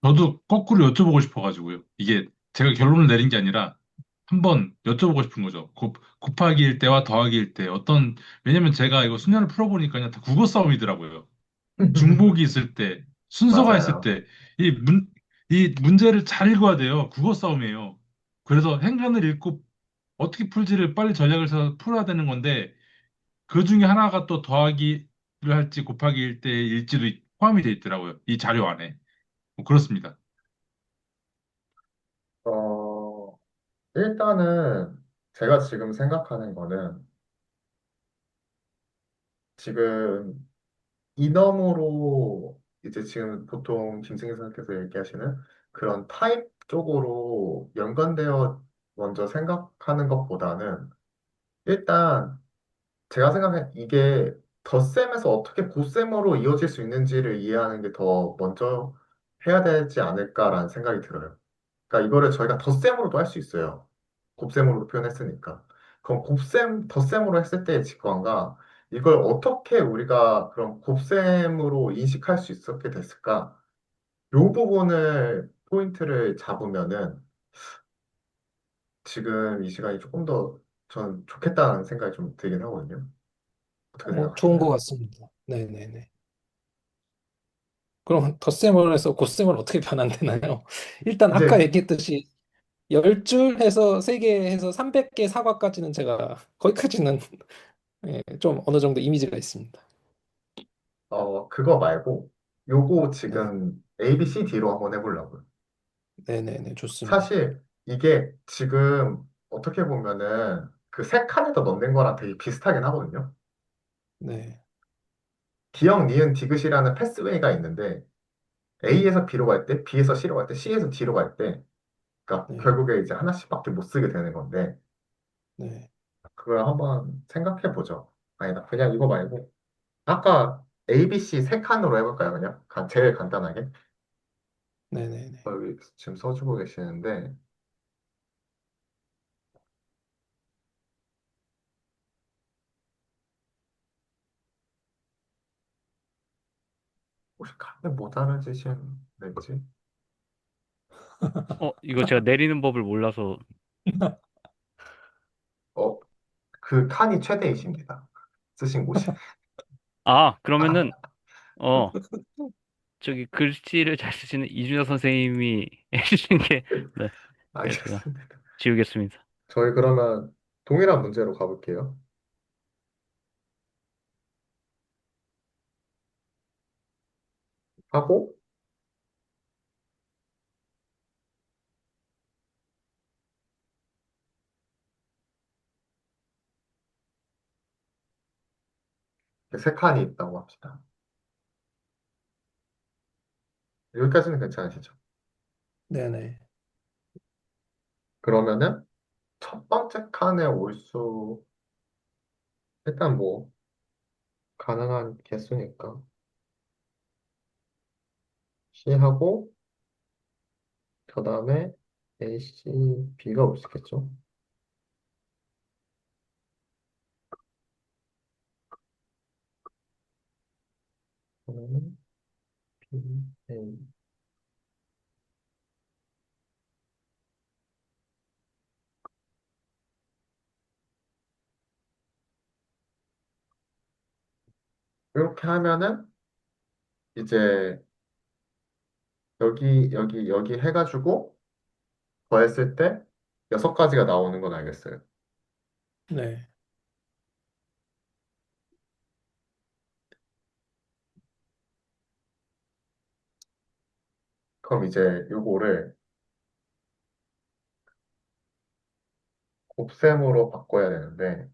저도 거꾸로 여쭤보고 싶어가지고요. 이게 제가 결론을 내린 게 아니라 한번 여쭤보고 싶은 거죠. 곱하기일 때와 더하기일 때 왜냐면 제가 이거 수능을 풀어보니까 그냥 다 국어 싸움이더라고요. 중복이 있을 때, 순서가 있을 맞아요. 때, 이 문제를 잘 읽어야 돼요. 국어 싸움이에요. 그래서 행간을 읽고 어떻게 풀지를 빨리 전략을 세서 풀어야 되는 건데, 그 중에 하나가 또 더하기를 할지 곱하기일 때일지도 포함이 돼 있더라고요. 이 자료 안에. 뭐 그렇습니다. 어, 일단은 제가 지금 생각하는 거는 지금 이너으로 이제 지금 보통 김승희 선생님께서 얘기하시는 그런 타입 쪽으로 연관되어 먼저 생각하는 것보다는 일단 제가 생각엔 이게 덧셈에서 어떻게 곱셈으로 이어질 수 있는지를 이해하는 게 더 먼저 해야 되지 않을까라는 생각이 들어요. 그러니까 이거를 저희가 덧셈으로도 할 수 있어요. 곱셈으로도 표현했으니까. 그럼 덧셈으로 했을 때의 직관과 이걸 어떻게 우리가 그럼 곱셈으로 인식할 수 있었게 됐을까? 이 부분을 포인트를 잡으면은 지금 이 시간이 조금 더 전 좋겠다는 생각이 좀 들긴 하거든요. 어떻게 좋은 것 생각하시나요? 같습니다. 네네네. 그럼 덧셈을 해서 곱셈을 어떻게 변환되나요? 일단 아까 이제 얘기했듯이 10줄 해서 3개 해서 300개 사과까지는 제가 거기까지는 예, 좀 어느 정도 이미지가 있습니다. 그거 말고 요거 네. 지금 A, B, C, D로 한번 해보려고요. 네네네. 좋습니다. 사실 이게 지금 어떻게 보면은 그 세 칸에다 넣는 거랑 되게 비슷하긴 하거든요. 네. 기억, 니은, 디귿이라는 패스웨이가 있는데 A에서 B로 갈 때, B에서 C로 갈 때, C에서 D로 갈 때, 그러니까 네. 결국에 이제 하나씩밖에 못 쓰게 되는 건데 네. 그걸 한번 생각해 보죠. 아니다, 그냥 이거 말고 아까 A, B, C 세 칸으로 해볼까요? 그냥 제일 간단하게 네네네. 여기 지금 써주고 계시는데 혹시 칸에 뭐 다르지시는지 이거 제가 내리는 법을 몰라서 어, 그 칸이 최대이십니다. 쓰신 곳이. 그러면은 어 저기 글씨를 잘 쓰시는 이준혁 선생님이 해주신 게 네, 제가 알겠습니다. 지우겠습니다. 저희 그러면 동일한 문제로 가볼게요. 하고 세 칸이 있다고 합시다. 여기까지는 괜찮으시죠? 네네. 그러면은 첫 번째 칸에 올 수 일단 뭐 가능한 개수니까 C하고 그 다음에 A, C, B가 올 수 있겠죠? 그러면은 B, A 이렇게 하면은 이제 여기 해가지고 더했을 때 여섯 가지가 나오는 건 알겠어요. 네. 그럼 이제 요거를 곱셈으로 바꿔야 되는데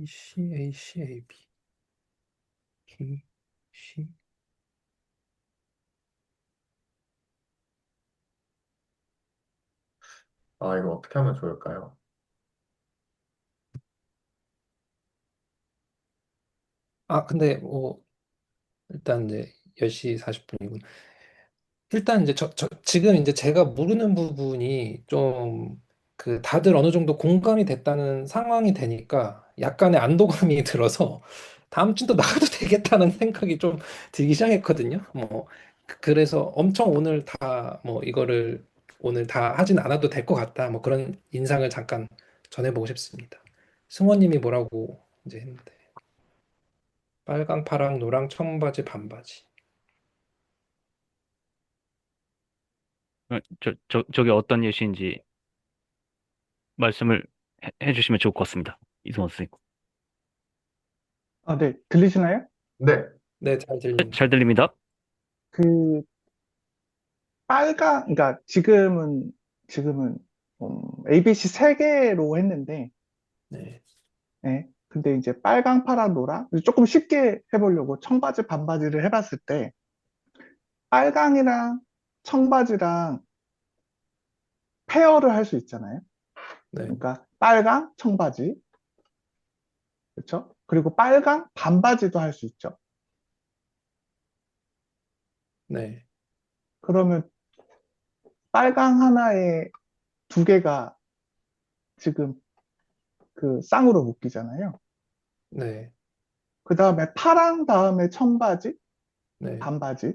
C, A, C, A, B. B, C. 이거 어떻게 하면 좋을까요? 근데 뭐 일단 이제 10시 40분이군. 일단 이제 지금 이제 제가 모르는 부분이 좀 그 다들 어느 정도 공감이 됐다는 상황이 되니까 약간의 안도감이 들어서 다음 주도 나가도 되겠다는 생각이 좀 들기 시작했거든요. 뭐 그래서 엄청 오늘 다 뭐 이거를 오늘 다 하진 않아도 될 것 같다. 뭐 그런 인상을 잠깐 전해보고 싶습니다. 승원님이 뭐라고 이제 했는데 빨강, 파랑, 노랑, 청바지, 반바지. 저게 어떤 예시인지 말씀을 해주시면 좋을 것 같습니다. 이승원 선생님. 네. 들리시나요? 네, 네, 잘 들립니다. 잘 들립니다. 그 그러니까 지금은 ABC 세 개로 했는데, 네, 네. 근데 이제 빨강, 파랑, 노랑 조금 쉽게 해보려고 청바지, 반바지를 해봤을 때 빨강이랑 청바지랑 페어를 할 수 있잖아요. 네, 그러니까 빨강, 청바지, 그렇죠? 그리고 빨강, 반바지도 할 수 있죠. 네, 그러면 빨강 하나에 두 개가 지금 그 쌍으로 묶이잖아요. 네, 그 다음에 파랑 다음에 청바지, 네, 반바지.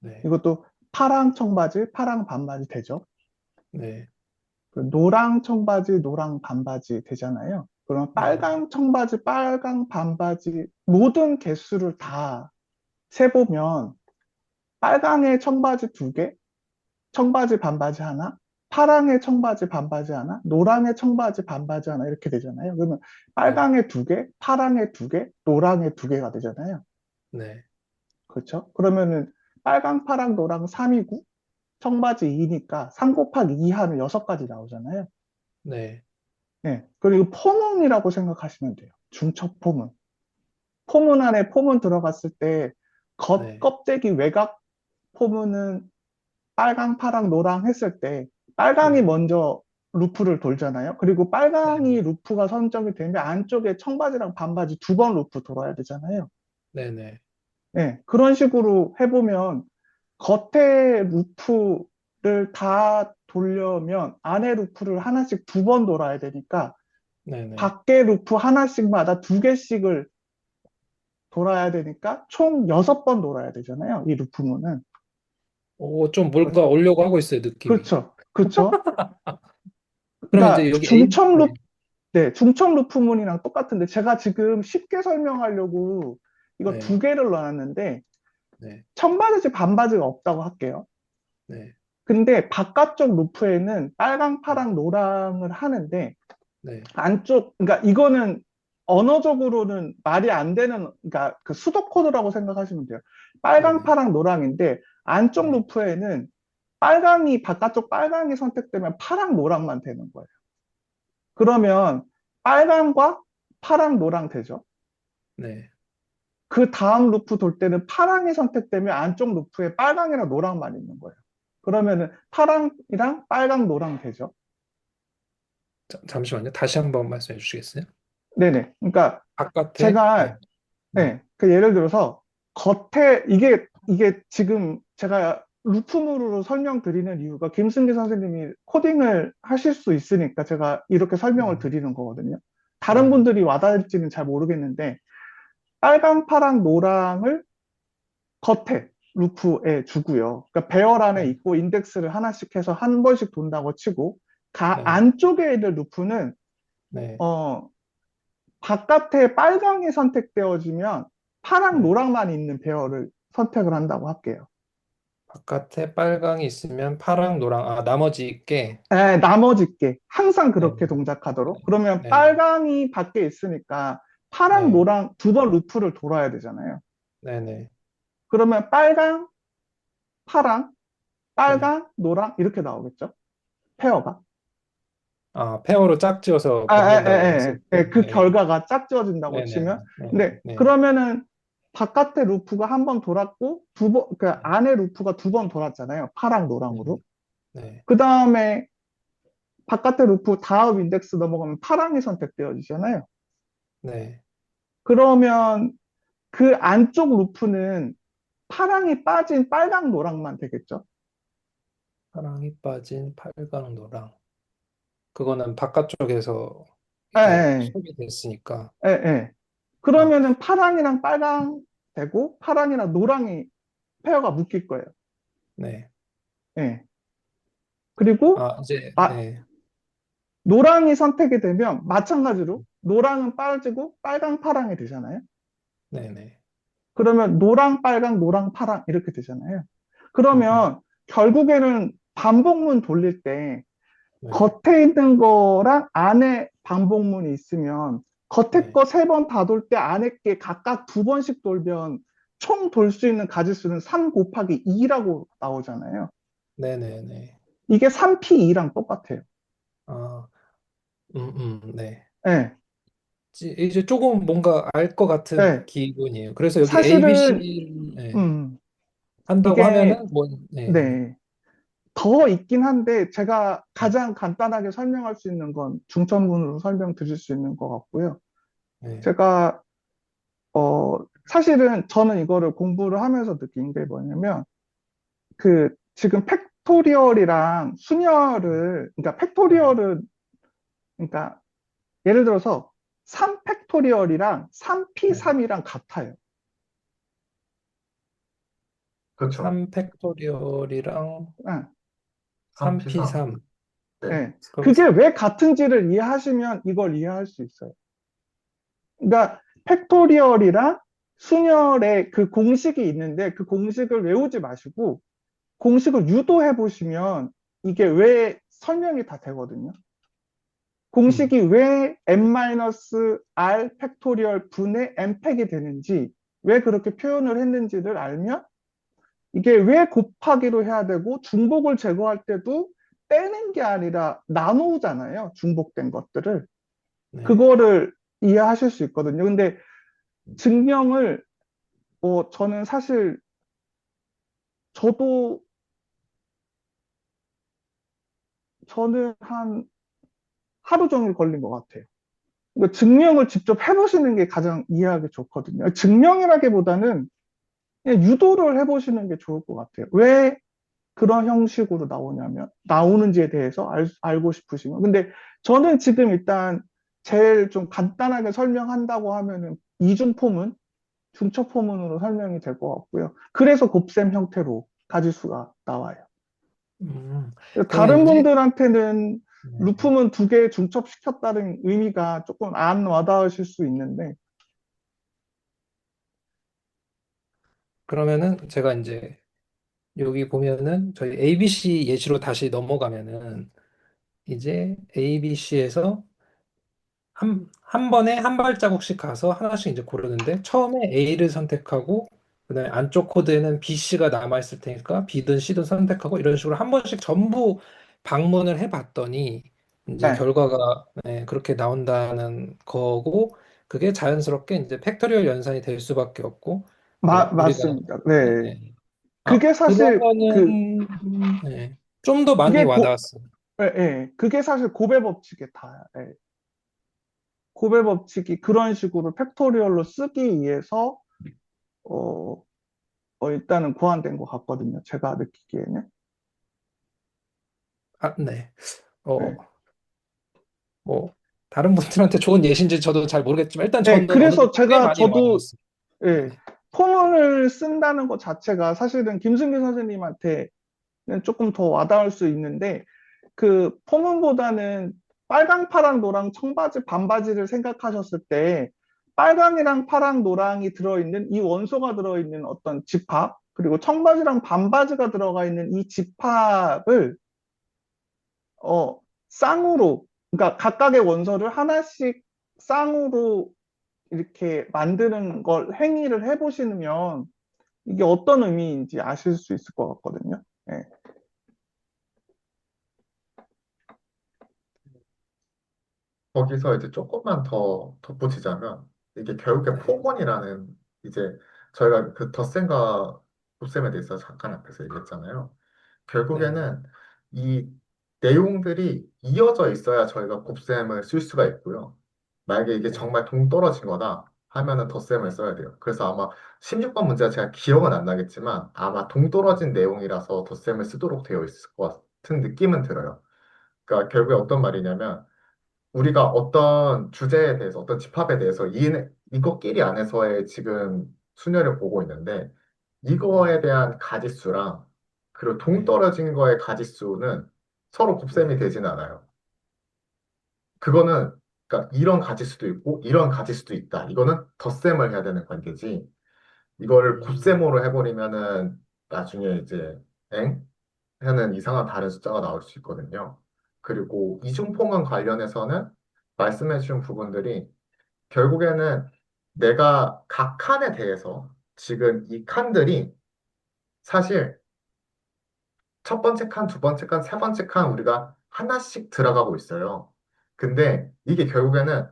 네, 이것도 파랑 청바지, 파랑 반바지 되죠. 네, 그 노랑 청바지, 노랑 반바지 되잖아요. 그럼 네, 빨강 청바지, 빨강 반바지 모든 개수를 다 세보면 빨강에 청바지 두 개, 청바지 반바지 하나, 파랑에 청바지 반바지 하나, 노랑에 청바지 반바지 하나 이렇게 되잖아요. 그러면 네, 빨강에 두 개, 파랑에 두 개, 노랑에 두 개가 되잖아요. 네, 그렇죠? 그러면은 빨강, 파랑, 노랑 3이고 청바지 2니까 3 곱하기 2 하면 6가지 나오잖아요. 네, 네. 그리고 포문이라고 생각하시면 돼요. 중첩 포문. 포문 안에 포문 들어갔을 때 겉 네, 껍데기 외곽 포문은 빨강, 파랑, 노랑 했을 때 빨강이 네, 먼저 루프를 돌잖아요. 그리고 네, 빨강이 루프가 선정이 되면 안쪽에 청바지랑 반바지 두 번 루프 돌아야 되잖아요. 네, 네, 네. 그런 식으로 해보면 겉에 루프를 다 돌려면 안에 루프를 하나씩 두 번 돌아야 되니까 네, 네. 밖에 루프 하나씩마다 두 개씩을 돌아야 되니까 총 6번 돌아야 되잖아요. 이 루프문은. 오, 좀 그렇죠. 뭔가 오려고 하고 있어요, 느낌이. 그렇죠. 그렇죠. 그럼 이제 그러니까 여기 A, 네, 네, 중첩 루프문이랑 똑같은데 제가 지금 쉽게 설명하려고 이거 네, 두 개를 넣어놨는데 네, 청바지 반바지가 없다고 할게요. 네, 근데 바깥쪽 루프에는 빨강, 네, 파랑, 노랑을 하는데 네, 그러니까 이거는 언어적으로는 말이 안 되는, 그러니까 그 수도 코드라고 생각하시면 돼요. 네, 빨강, 네, 파랑, 노랑인데 안쪽 네. 루프에는 바깥쪽 빨강이 선택되면 파랑, 노랑만 되는 거예요. 그러면 빨강과 파랑, 노랑 되죠. 네. 그 다음 루프 돌 때는 파랑이 선택되면 안쪽 루프에 빨강이랑 노랑만 있는 거예요. 그러면은 파랑이랑 빨강, 노랑 되죠. 잠시만요. 다시 한번 말씀해 주시겠어요? 네네. 그러니까 바깥에, 네, 제가 네, 네, 그 예를 들어서 겉에 이게 지금 제가 루프물로 설명드리는 이유가 김승기 선생님이 코딩을 하실 수 있으니까 제가 이렇게 설명을 네, 드리는 거거든요. 네, 다른 네, 분들이 와닿을지는 잘 모르겠는데 빨강, 파랑, 노랑을 겉에 루프에 주고요. 그러니까 배열 안에 네, 있고 인덱스를 하나씩 해서 한 번씩 돈다고 치고 네, 안쪽에 있는 루프는 네, 어, 바깥에 빨강이 선택되어지면 파랑, 네. 노랑만 있는 배열을 선택을 한다고 할게요. 바깥에 빨강이 있으면 파랑, 노랑, 아, 나머지 게, 나머지 게 항상 네, 그렇게 네, 동작하도록. 그러면 네, 네, 빨강이 밖에 있으니까 파랑, 네, 노랑 두 번 루프를 돌아야 되잖아요. 네, 네, 그러면 빨강, 파랑, 네. 빨강, 노랑 이렇게 나오겠죠? 페어가. 아, 페어로 짝지어서 아, 만든다고 했을 때, 그 네, 결과가 짝지어진다고 네, 네, 치면. 네, 근데 네, 네, 그러면은 바깥에 루프가 한 번 돌았고 그 네, 안에 루프가 두 번 돌았잖아요. 파랑, 네, 노랑으로. 네, 그 다음에 바깥에 루프 다음 인덱스 넘어가면 파랑이 선택되어지잖아요. 네, 그러면 그 안쪽 루프는 파랑이 빠진 빨강, 노랑만 되겠죠. 파랑이 빠진 팔강 노랑. 그거는 바깥쪽에서 예, 이게 예, 수업이 됐으니까. 예, 예. 아, 그러면은 파랑이랑 빨강 되고 파랑이랑 노랑이 페어가 묶일 거예요. 네. 예. 그리고 아, 이제, 아, 네. 노랑이 선택이 되면 마찬가지로 노랑은 빠지고 빨강 파랑이 되잖아요. 네네. 그러면 노랑 빨강 노랑 파랑 이렇게 되잖아요. 음, 음, 그러면 결국에는 반복문 돌릴 때 네. 겉에 있는 거랑 안에 반복문이 있으면 겉에 네. 거 세 번 다 돌 때 안에 게 각각 두 번씩 돌면 총 돌 수 있는 가지수는 3 곱하기 2라고 나오잖아요. 네네네. 이게 3P2랑 똑같아요. 아, 네. 네, 이제 조금 뭔가 알 것 같은 네. 기분이에요. 그래서 여기 사실은 ABC 음, 한다고 이게 하면은 뭐, 네. 네. 더 있긴 한데 제가 가장 간단하게 설명할 수 있는 건 중천문으로 설명드릴 수 있는 것 같고요. 네. 제가 사실은 저는 이거를 공부를 하면서 느낀 게 뭐냐면 그 지금 팩토리얼이랑 순열을 그러니까 네. 팩토리얼은 그러니까 예를 들어서 3 팩토리얼이랑 네. 3P3이랑 같아요. 그렇죠. 3 팩토리얼이랑 예, 3P3. 3P3. 네. 예. 그럼, 그게 왜 같은지를 이해하시면 이걸 이해할 수 있어요. 그러니까 팩토리얼이랑 순열의 그 공식이 있는데 그 공식을 외우지 마시고 공식을 유도해 보시면 이게 왜 설명이 다 되거든요. 음, 공식이 왜 n-r 팩토리얼 분의 n팩이 되는지, 왜 그렇게 표현을 했는지를 알면 이게 왜 곱하기로 해야 되고 중복을 제거할 때도 떼는 게 아니라 나누잖아요. 중복된 것들을. 네. 그거를 이해하실 수 있거든요. 근데 증명을 저는 사실 저도 저는 한 하루 종일 걸린 것 같아요. 그러니까 증명을 직접 해보시는 게 가장 이해하기 좋거든요. 증명이라기보다는 그냥 유도를 해보시는 게 좋을 것 같아요. 왜 그런 형식으로 나오냐면, 나오는지에 대해서 알고 싶으시면. 근데 저는 지금 일단 제일 좀 간단하게 설명한다고 하면은 이중포문, 중첩포문으로 설명이 될 것 같고요. 그래서 곱셈 형태로 가지수가 나와요. 음, 그러면 다른 이제, 분들한테는 네. 루품은 두 개 중첩시켰다는 의미가 조금 안 와닿으실 수 있는데, 그러면은 제가 이제 여기 보면은 저희 ABC 예시로 다시 넘어가면은 이제 ABC에서 한 번에 한 발자국씩 가서 하나씩 이제 고르는데 처음에 A를 선택하고 그다음에 안쪽 코드에는 BC가 남아있을 테니까 B든 C든 선택하고 이런 식으로 한 번씩 전부 방문을 해봤더니 이제 네, 결과가 그렇게 나온다는 거고 그게 자연스럽게 이제 팩토리얼 연산이 될 수밖에 없고 우리가 맞습니다. 네. 네. 아, 그게 사실 그러면은 좀 더 많이 그게 와닿았어요. 예, 예. 그게 사실 고배 법칙에 다, 예. 고배 법칙이 그런 식으로 팩토리얼로 쓰기 위해서, 어, 일단은 고안된 것 같거든요. 제가 느끼기에는. 아, 네. 어, 예. 뭐 다른 분들한테 좋은 예시인지 저도 잘 모르겠지만 일단 예, 저는 어느 그래서 정도 꽤 제가 많이 저도, 와닿았어요. 예, 네. 포문을 쓴다는 것 자체가 사실은 김승기 선생님한테는 조금 더 와닿을 수 있는데, 그 포문보다는 빨강, 파랑, 노랑, 청바지, 반바지를 생각하셨을 때 빨강이랑 파랑, 노랑이 들어있는 이 원소가 들어있는 어떤 집합 그리고 청바지랑 반바지가 들어가 있는 이 집합을 쌍으로 그러니까 각각의 원소를 하나씩 쌍으로 이렇게 만드는 걸 행위를 해보시면 이게 어떤 의미인지 아실 수 있을 것 같거든요. 예. 거기서 이제 조금만 더 덧붙이자면 이게 결국에 네. 포건이라는 이제 저희가 그 덧셈과 곱셈에 대해서 잠깐 앞에서 얘기했잖아요. 네네. 결국에는 이 내용들이 이어져 있어야 저희가 곱셈을 쓸 수가 있고요. 만약에 이게 네. 정말 동떨어진 거다 하면은 덧셈을 써야 돼요. 그래서 아마 16번 문제가 제가 기억은 안 나겠지만 아마 동떨어진 내용이라서 덧셈을 쓰도록 되어 있을 것 같은 느낌은 들어요. 그러니까 결국에 어떤 말이냐면 우리가 어떤 주제에 대해서 어떤 집합에 대해서 이거끼리 안에서의 지금 순열을 보고 있는데 네, 이거에 대한 가짓수랑 그리고 네, 동떨어진 거의 가짓수는 서로 곱셈이 네, 되진 않아요. 그거는 그러니까 이런 가짓수도 있고 이런 가짓수도 있다. 이거는 덧셈을 해야 되는 관계지. 이거를 음, 곱셈으로 해버리면은 나중에 이제 엥? 하는 이상한 다른 숫자가 나올 수 있거든요. 그리고 이중포문 관련해서는 말씀해주신 부분들이 결국에는 내가 각 칸에 대해서 지금 이 칸들이 사실 첫 번째 칸, 두 번째 칸, 세 번째 칸 우리가 하나씩 들어가고 있어요. 근데 이게 결국에는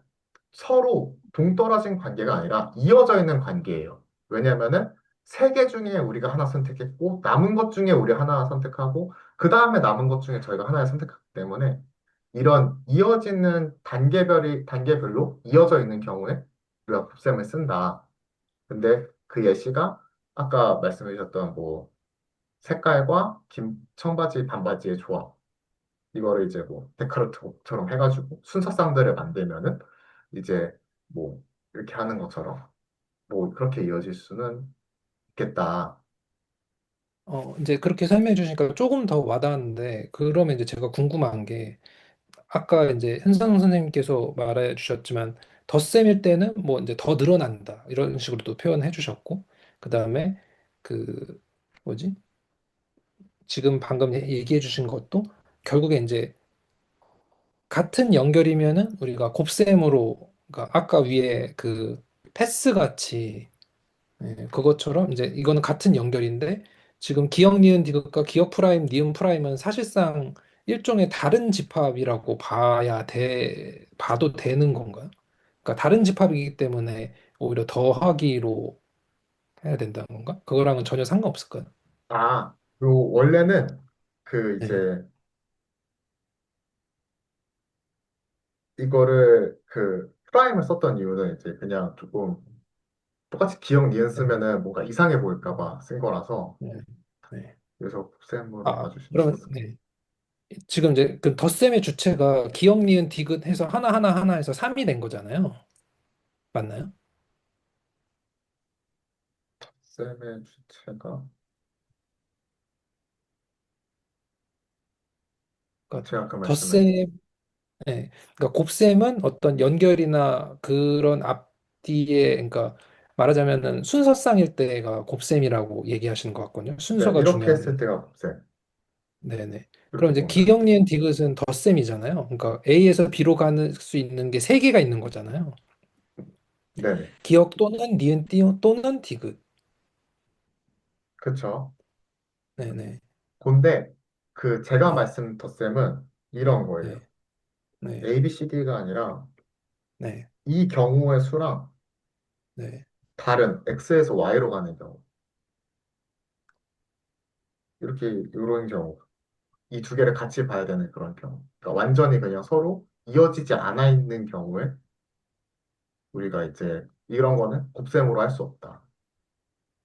서로 동떨어진 관계가 아니라 이어져 있는 관계예요. 왜냐면은 세 개 중에 우리가 하나 선택했고 남은 것 중에 우리 하나 선택하고 그 다음에 남은 것 중에 저희가 하나를 선택하기 때문에 이런 이어지는 단계별로 이어져 있는 경우에 우리가 곱셈을 쓴다. 근데 그 예시가 아까 말씀해 주셨던 뭐 색깔과 청바지 반바지의 조합 이거를 이제 뭐 데카르트처럼 해가지고 순서상들을 만들면은 이제 뭐 이렇게 하는 것처럼 뭐 그렇게 이어질 수는 있겠다. 이제 그렇게 설명해 주시니까 조금 더 와닿았는데, 그러면 이제 제가 궁금한 게, 아까 이제 현상 선생님께서 말해 주셨지만, 덧셈일 때는 뭐 이제 더 늘어난다. 이런 식으로도 표현해 주셨고, 그 다음에 그, 뭐지? 지금 방금 얘기해 주신 것도 결국에 이제 같은 연결이면은 우리가 곱셈으로, 그러니까 아까 위에 그 패스 같이, 그것처럼 이제 이거는 같은 연결인데 지금 기억 니은 디귿과 기억 프라임 니은 프라임은 사실상 일종의 다른 집합이라고 봐도 되는 건가요? 그러니까 다른 집합이기 때문에 오히려 더하기로 해야 된다는 건가? 그거랑은 전혀 상관없을까요? 요 원래는 그 네, 이제 이거를 그 프라임을 썼던 이유는 이제 그냥 조금 똑같이 기억 니은 네, 쓰면은 뭔가 이상해 보일까 봐 쓴 거라서 네, 네. 그래서 곱셈으로 아, 봐주시면 좋을 그러면 것 같아요. 네. 지금 이제 그 덧셈의 주체가 기억 니은 디귿 해서 하나 해서 3이 된 거잖아요. 맞나요? 곱셈의 주체가 그러니까 제가 그 말씀을 덧셈 네. 그러니까 곱셈은 어떤 연결이나 그런 앞뒤에, 그러니까 말하자면은 순서쌍일 때가 곱셈이라고 얘기하시는 것 같거든요. 그러니까 순서가 이렇게 중요한. 했을 때가 곱셈 네네. 그럼 이렇게 이제 보면 기억, 니은, 디귿은 덧셈이잖아요. 그러니까 A에서 B로 가는 수 있는 게 세 개가 있는 거잖아요. 네네 기억 또는 니은, 띠 또는 디귿. 그쵸. 네네. 근데 그 제가 네. 말씀 덧셈은 이런 거예요. 네. 네. A, B, C, D가 아니라 네. 이 경우의 수랑 네. 다른 X에서 Y로 가는 경우 이렇게 이런 경우 이 두 개를 같이 봐야 되는 그런 경우 그러니까 완전히 그냥 서로 이어지지 않아 있는 경우에 우리가 이제 이런 거는 곱셈으로 할 수 없다.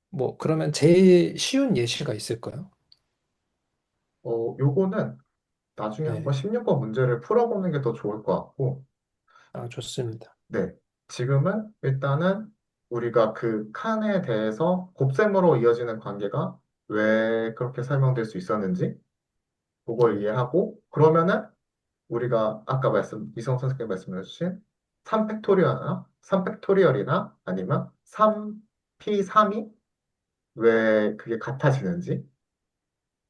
뭐 그러면 제일 쉬운 예시가 있을까요? 요거는 나중에 한번 네. 16번 문제를 풀어보는 게 더 좋을 것 같고 아, 좋습니다. 네. 지금은 일단은 우리가 그 칸에 대해서 곱셈으로 이어지는 관계가 왜 그렇게 설명될 수 있었는지 그걸 네. 이해하고 그러면은 우리가 아까 이성 선생님께 말씀해 주신 3팩토리얼이나 아니면 3P3이 왜 그게 같아지는지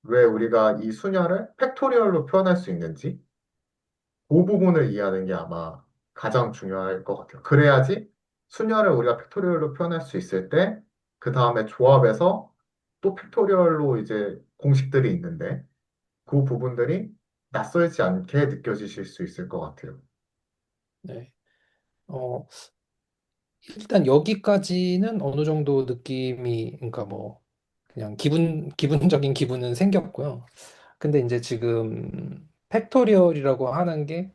왜 우리가 이 수열을 팩토리얼로 표현할 수 있는지 그 부분을 이해하는 게 아마 가장 중요할 것 같아요. 그래야지 순열을 우리가 팩토리얼로 표현할 수 있을 때, 그 다음에 조합에서 또 팩토리얼로 이제 공식들이 있는데, 그 부분들이 낯설지 않게 느껴지실 수 있을 것 같아요. 네. 어, 일단 여기까지는 어느 정도 느낌이, 그러니까 뭐, 그냥 기분적인 기분은 생겼고요. 근데 이제 지금 팩토리얼이라고 하는 게,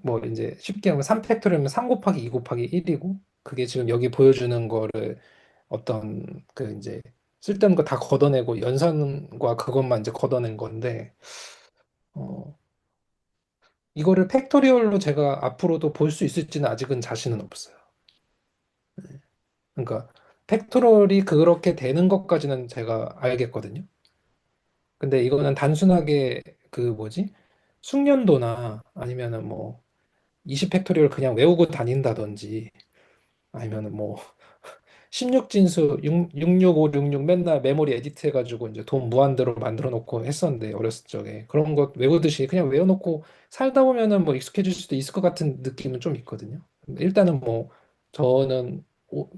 뭐 이제 쉽게 하면 3 팩토리얼이면 3 곱하기 2 곱하기 1이고, 그게 지금 여기 보여주는 거를 어떤 그 이제 쓸데없는 거 다 걷어내고 연산과 그것만 이제 걷어낸 건데, 어, 이거를 팩토리얼로 제가 앞으로도 볼 수 있을지는 아직은 자신은 없어요. 그러니까 팩토리얼이 그렇게 되는 것까지는 제가 알겠거든요. 근데 이거는 단순하게 그 뭐지? 숙련도나 아니면은 뭐 20팩토리얼 그냥 외우고 다닌다든지 아니면은 뭐 16진수 66566 맨날 메모리 에디트 해가지고 이제 돈 무한대로 만들어 놓고 했었는데 어렸을 적에 그런 것 외우듯이 그냥 외워놓고 살다 보면은 뭐 익숙해질 수도 있을 것 같은 느낌은 좀 있거든요. 일단은 뭐 저는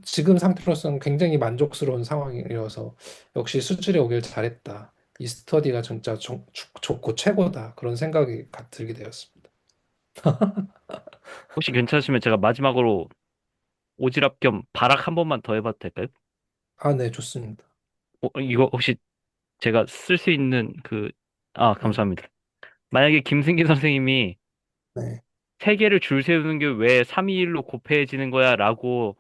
지금 상태로서는 굉장히 만족스러운 상황이어서 역시 수질에 오길 잘했다. 이 스터디가 진짜 좋고 최고다. 그런 생각이 들게 되었습니다. 혹시 괜찮으시면 제가 마지막으로 오지랖 겸 발악 한 번만 더 해봐도 될까요? 아, 네, 좋습니다. 이거 혹시 제가 쓸 수 있는 네, 감사합니다. 만약에 김승기 선생님이 네, 세 개를 줄 세우는 게 왜 321로 곱해지는 거야? 라고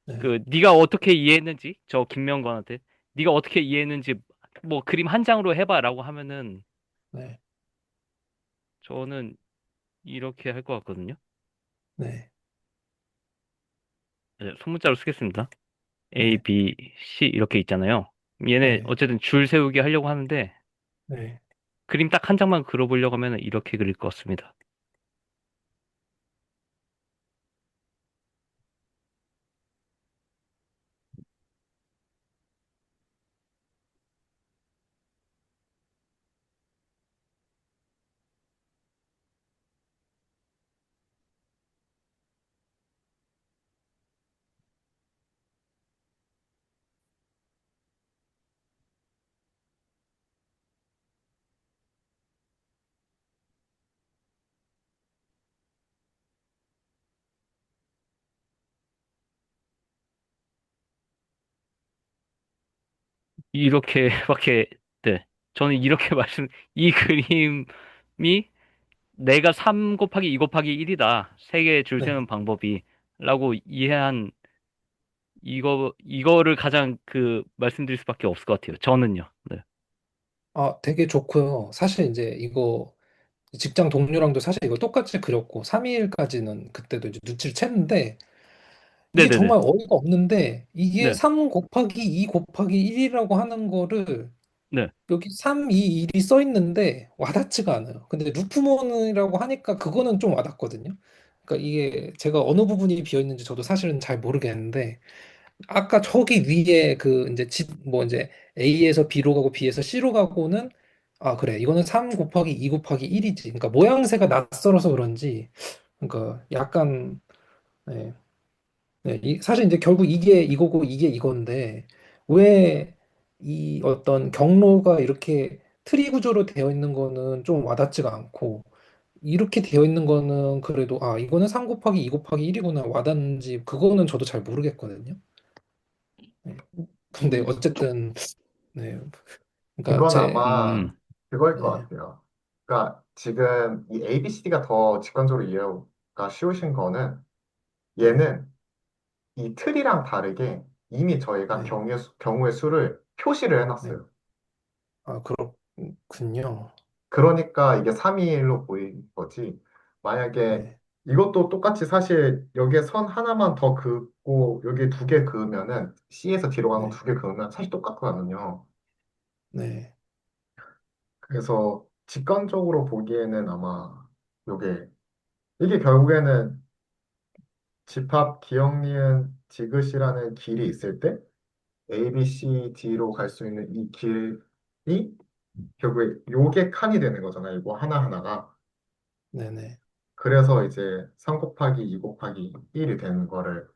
네, 네가 어떻게 이해했는지 저 김명건한테 네가 어떻게 이해했는지 뭐 그림 한 장으로 해봐라고 하면은 네, 저는 이렇게 할 것 같거든요. 네, 네, 소문자로 쓰겠습니다. A, 네, B, C 이렇게 있잖아요. 얘네 네, 어쨌든 줄 세우기 하려고 하는데 네. 그림 딱 한 장만 그려보려고 하면 이렇게 그릴 것 같습니다. 이렇게밖에 네. 저는 이렇게 이 그림이 내가 3 곱하기 2 곱하기 1이다. 세 개의 줄 네. 세우는 방법이 라고 이해한 이거를 가장 말씀드릴 수밖에 없을 것 같아요. 저는요. 네. 아, 되게 좋고요. 사실 이제 이거 직장 동료랑도 사실 이거 똑같이 그렸고 3일까지는 그때도 이제 눈치를 챘는데 이게 네네네. 정말 어이가 없는데 이게 네. 3 곱하기 2 곱하기 1이라고 하는 거를 네. 여기 3, 2, 1이 써 있는데 와닿지가 않아요. 근데 루프몬이라고 하니까 그거는 좀 와닿거든요. 그러니까 이게 제가 어느 부분이 비어 있는지 저도 사실은 잘 모르겠는데 아까 저기 위에 그 이제 뭐 이제 A에서 B로 가고 B에서 C로 가고는 아 그래 이거는 3 곱하기 2 곱하기 1이지. 그러니까 모양새가 낯설어서 그런지 그러니까 약간 네, 네, 사실 이제 결국 이게 이거고 이게 이건데 왜 이 어떤 경로가 이렇게 트리 구조로 되어 있는 거는 좀 와닿지가 않고 이렇게 되어 있는 거는 그래도 아 이거는 3 곱하기 2 곱하기 1이구나 와닿는지 그거는 저도 잘 모르겠거든요. 네. 근데 어쨌든 네. 그러니까 이건 제 아마 음. 그거일 것 네. 같아요. 그러니까 지금 이 ABCD가 더 직관적으로 이해가 쉬우신 거는 네. 얘는 이 틀이랑 다르게 이미 저희가 네. 경우의 수를 표시를 네. 해놨어요. 아, 그렇군요. 그러니까 이게 321로 보이는 거지. 만약에 네. 이것도 똑같이 사실 여기에 선 하나만 더 긋고 여기 두 개 그으면은 C에서 D로 가는 거 네. 두 개 그으면 사실 똑같거든요. 네. 그래서 직관적으로 보기에는 아마 요게 이게 결국에는 집합 기억 니은 지그시라는 길이 있을 때 A, B, C, D로 갈 수 있는 이 길이 결국에 요게 칸이 되는 거잖아요. 이거 하나하나가. 네네. 그래서 이제 3 곱하기 2 곱하기 1이 되는 거를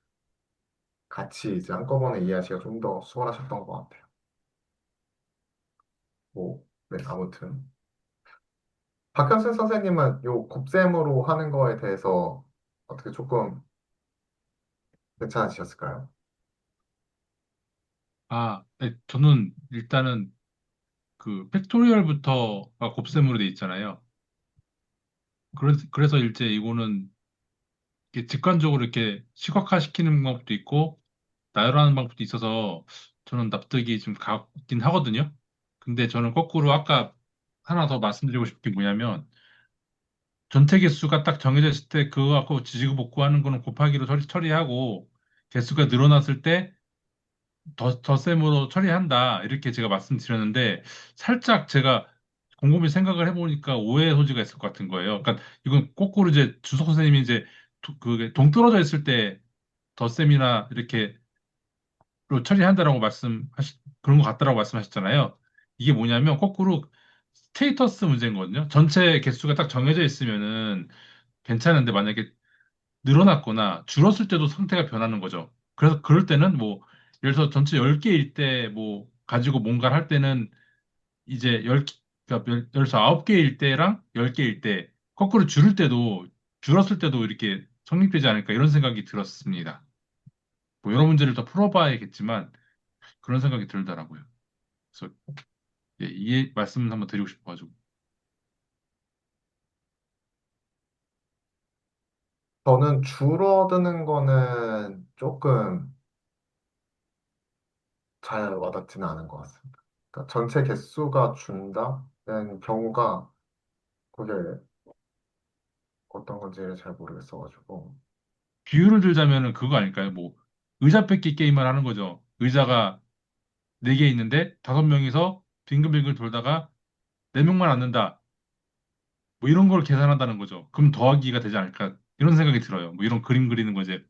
같이 이제 한꺼번에 이해하시기가 좀 더 수월하셨던 것 같아요. 뭐, 네, 아무튼. 박현순 선생님은 요 곱셈으로 하는 거에 대해서 어떻게 조금 괜찮으셨을까요? 네, 저는 일단은 그 팩토리얼부터가 곱셈으로 돼 있잖아요. 그래서 이제 이거는 이렇게 직관적으로 이렇게 시각화시키는 방법도 있고 나열하는 방법도 있어서 저는 납득이 좀 가긴 하거든요. 근데 저는 거꾸로 아까 하나 더 말씀드리고 싶은 게 뭐냐면 전체 개수가 딱 정해져 있을 때 그거 갖고 지지고 볶고하는 거는 곱하기로 처리하고 개수가 늘어났을 때 덧셈으로 처리한다. 이렇게 제가 말씀드렸는데 살짝 제가 곰곰이 생각을 해보니까 오해의 소지가 있을 것 같은 거예요. 그러니까 이건 거꾸로 이제 주석 선생님이 이제 그게 동떨어져 있을 때 덧셈이나 이렇게 로 처리한다라고 그런 것 같다라고 말씀하셨잖아요. 이게 뭐냐면 거꾸로 스테이터스 문제인 거거든요. 전체 개수가 딱 정해져 있으면은 괜찮은데 만약에 늘어났거나 줄었을 때도 상태가 변하는 거죠. 그래서 그럴 때는 뭐 예를 들어서 전체 10개일 때 뭐 가지고 뭔가를 할 때는 이제 그러니까 예를 들어서 9개일 때랑 10개일 때 거꾸로 줄었을 때도 이렇게 성립되지 않을까 이런 생각이 들었습니다. 뭐 여러 문제를 더 풀어봐야겠지만 그런 생각이 들더라고요. 그래서 예, 이 말씀을 한번 드리고 싶어가지고. 저는 줄어드는 거는 조금 잘 와닿지는 않은 것 같습니다. 그러니까 전체 개수가 준다는 경우가 그게 어떤 건지 잘 모르겠어가지고. 비유를 들자면은 그거 아닐까요? 뭐 의자 뺏기 게임을 하는 거죠. 의자가 4개 있는데 5명이서 빙글빙글 돌다가 4명만 앉는다. 뭐 이런 걸 계산한다는 거죠. 그럼 더하기가 되지 않을까? 이런 생각이 들어요. 뭐 이런 그림 그리는 거 이제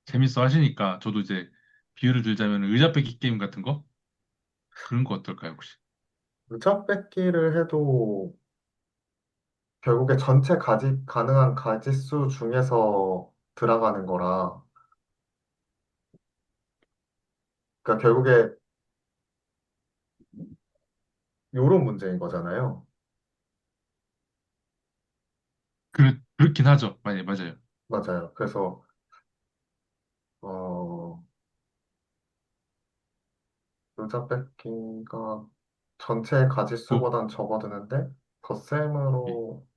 재밌어 하시니까 저도 이제 비유를 들자면 의자 뺏기 게임 같은 거 그런 거 어떨까요, 혹시? 의자 뺏기를 해도 결국에 전체 가능한 가지수 중에서 들어가는 거라, 그러니까 결국에 요런 문제인 거잖아요. 그렇긴 하죠. 맞아요. 맞아요. 그래서, 어, 의자 뺏기가 전체 그, 가지수보단 적어드는데, 예. 덧셈으로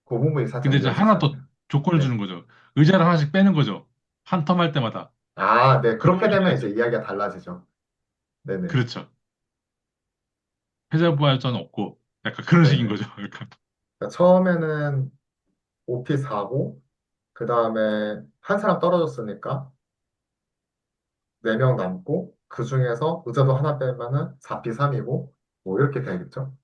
그 부분이 살짝 근데 이제 이어지지 하나 더 않나요? 조건을 네. 주는 거죠. 의자를 하나씩 빼는 거죠. 한 텀 할 때마다. 아, 네. 그렇게 그러면 되면 이제 이제 이야기가 달라지죠. 네네. 그렇죠. 패자부활전 없고 약간 그런 식인 네네. 거죠. 약간. 그러니까 처음에는 OP 4고, 그 다음에 한 사람 떨어졌으니까 4명 남고, 그 중에서 의자도 하나 빼면은 4P 3이고, 뭐 이렇게 되겠죠.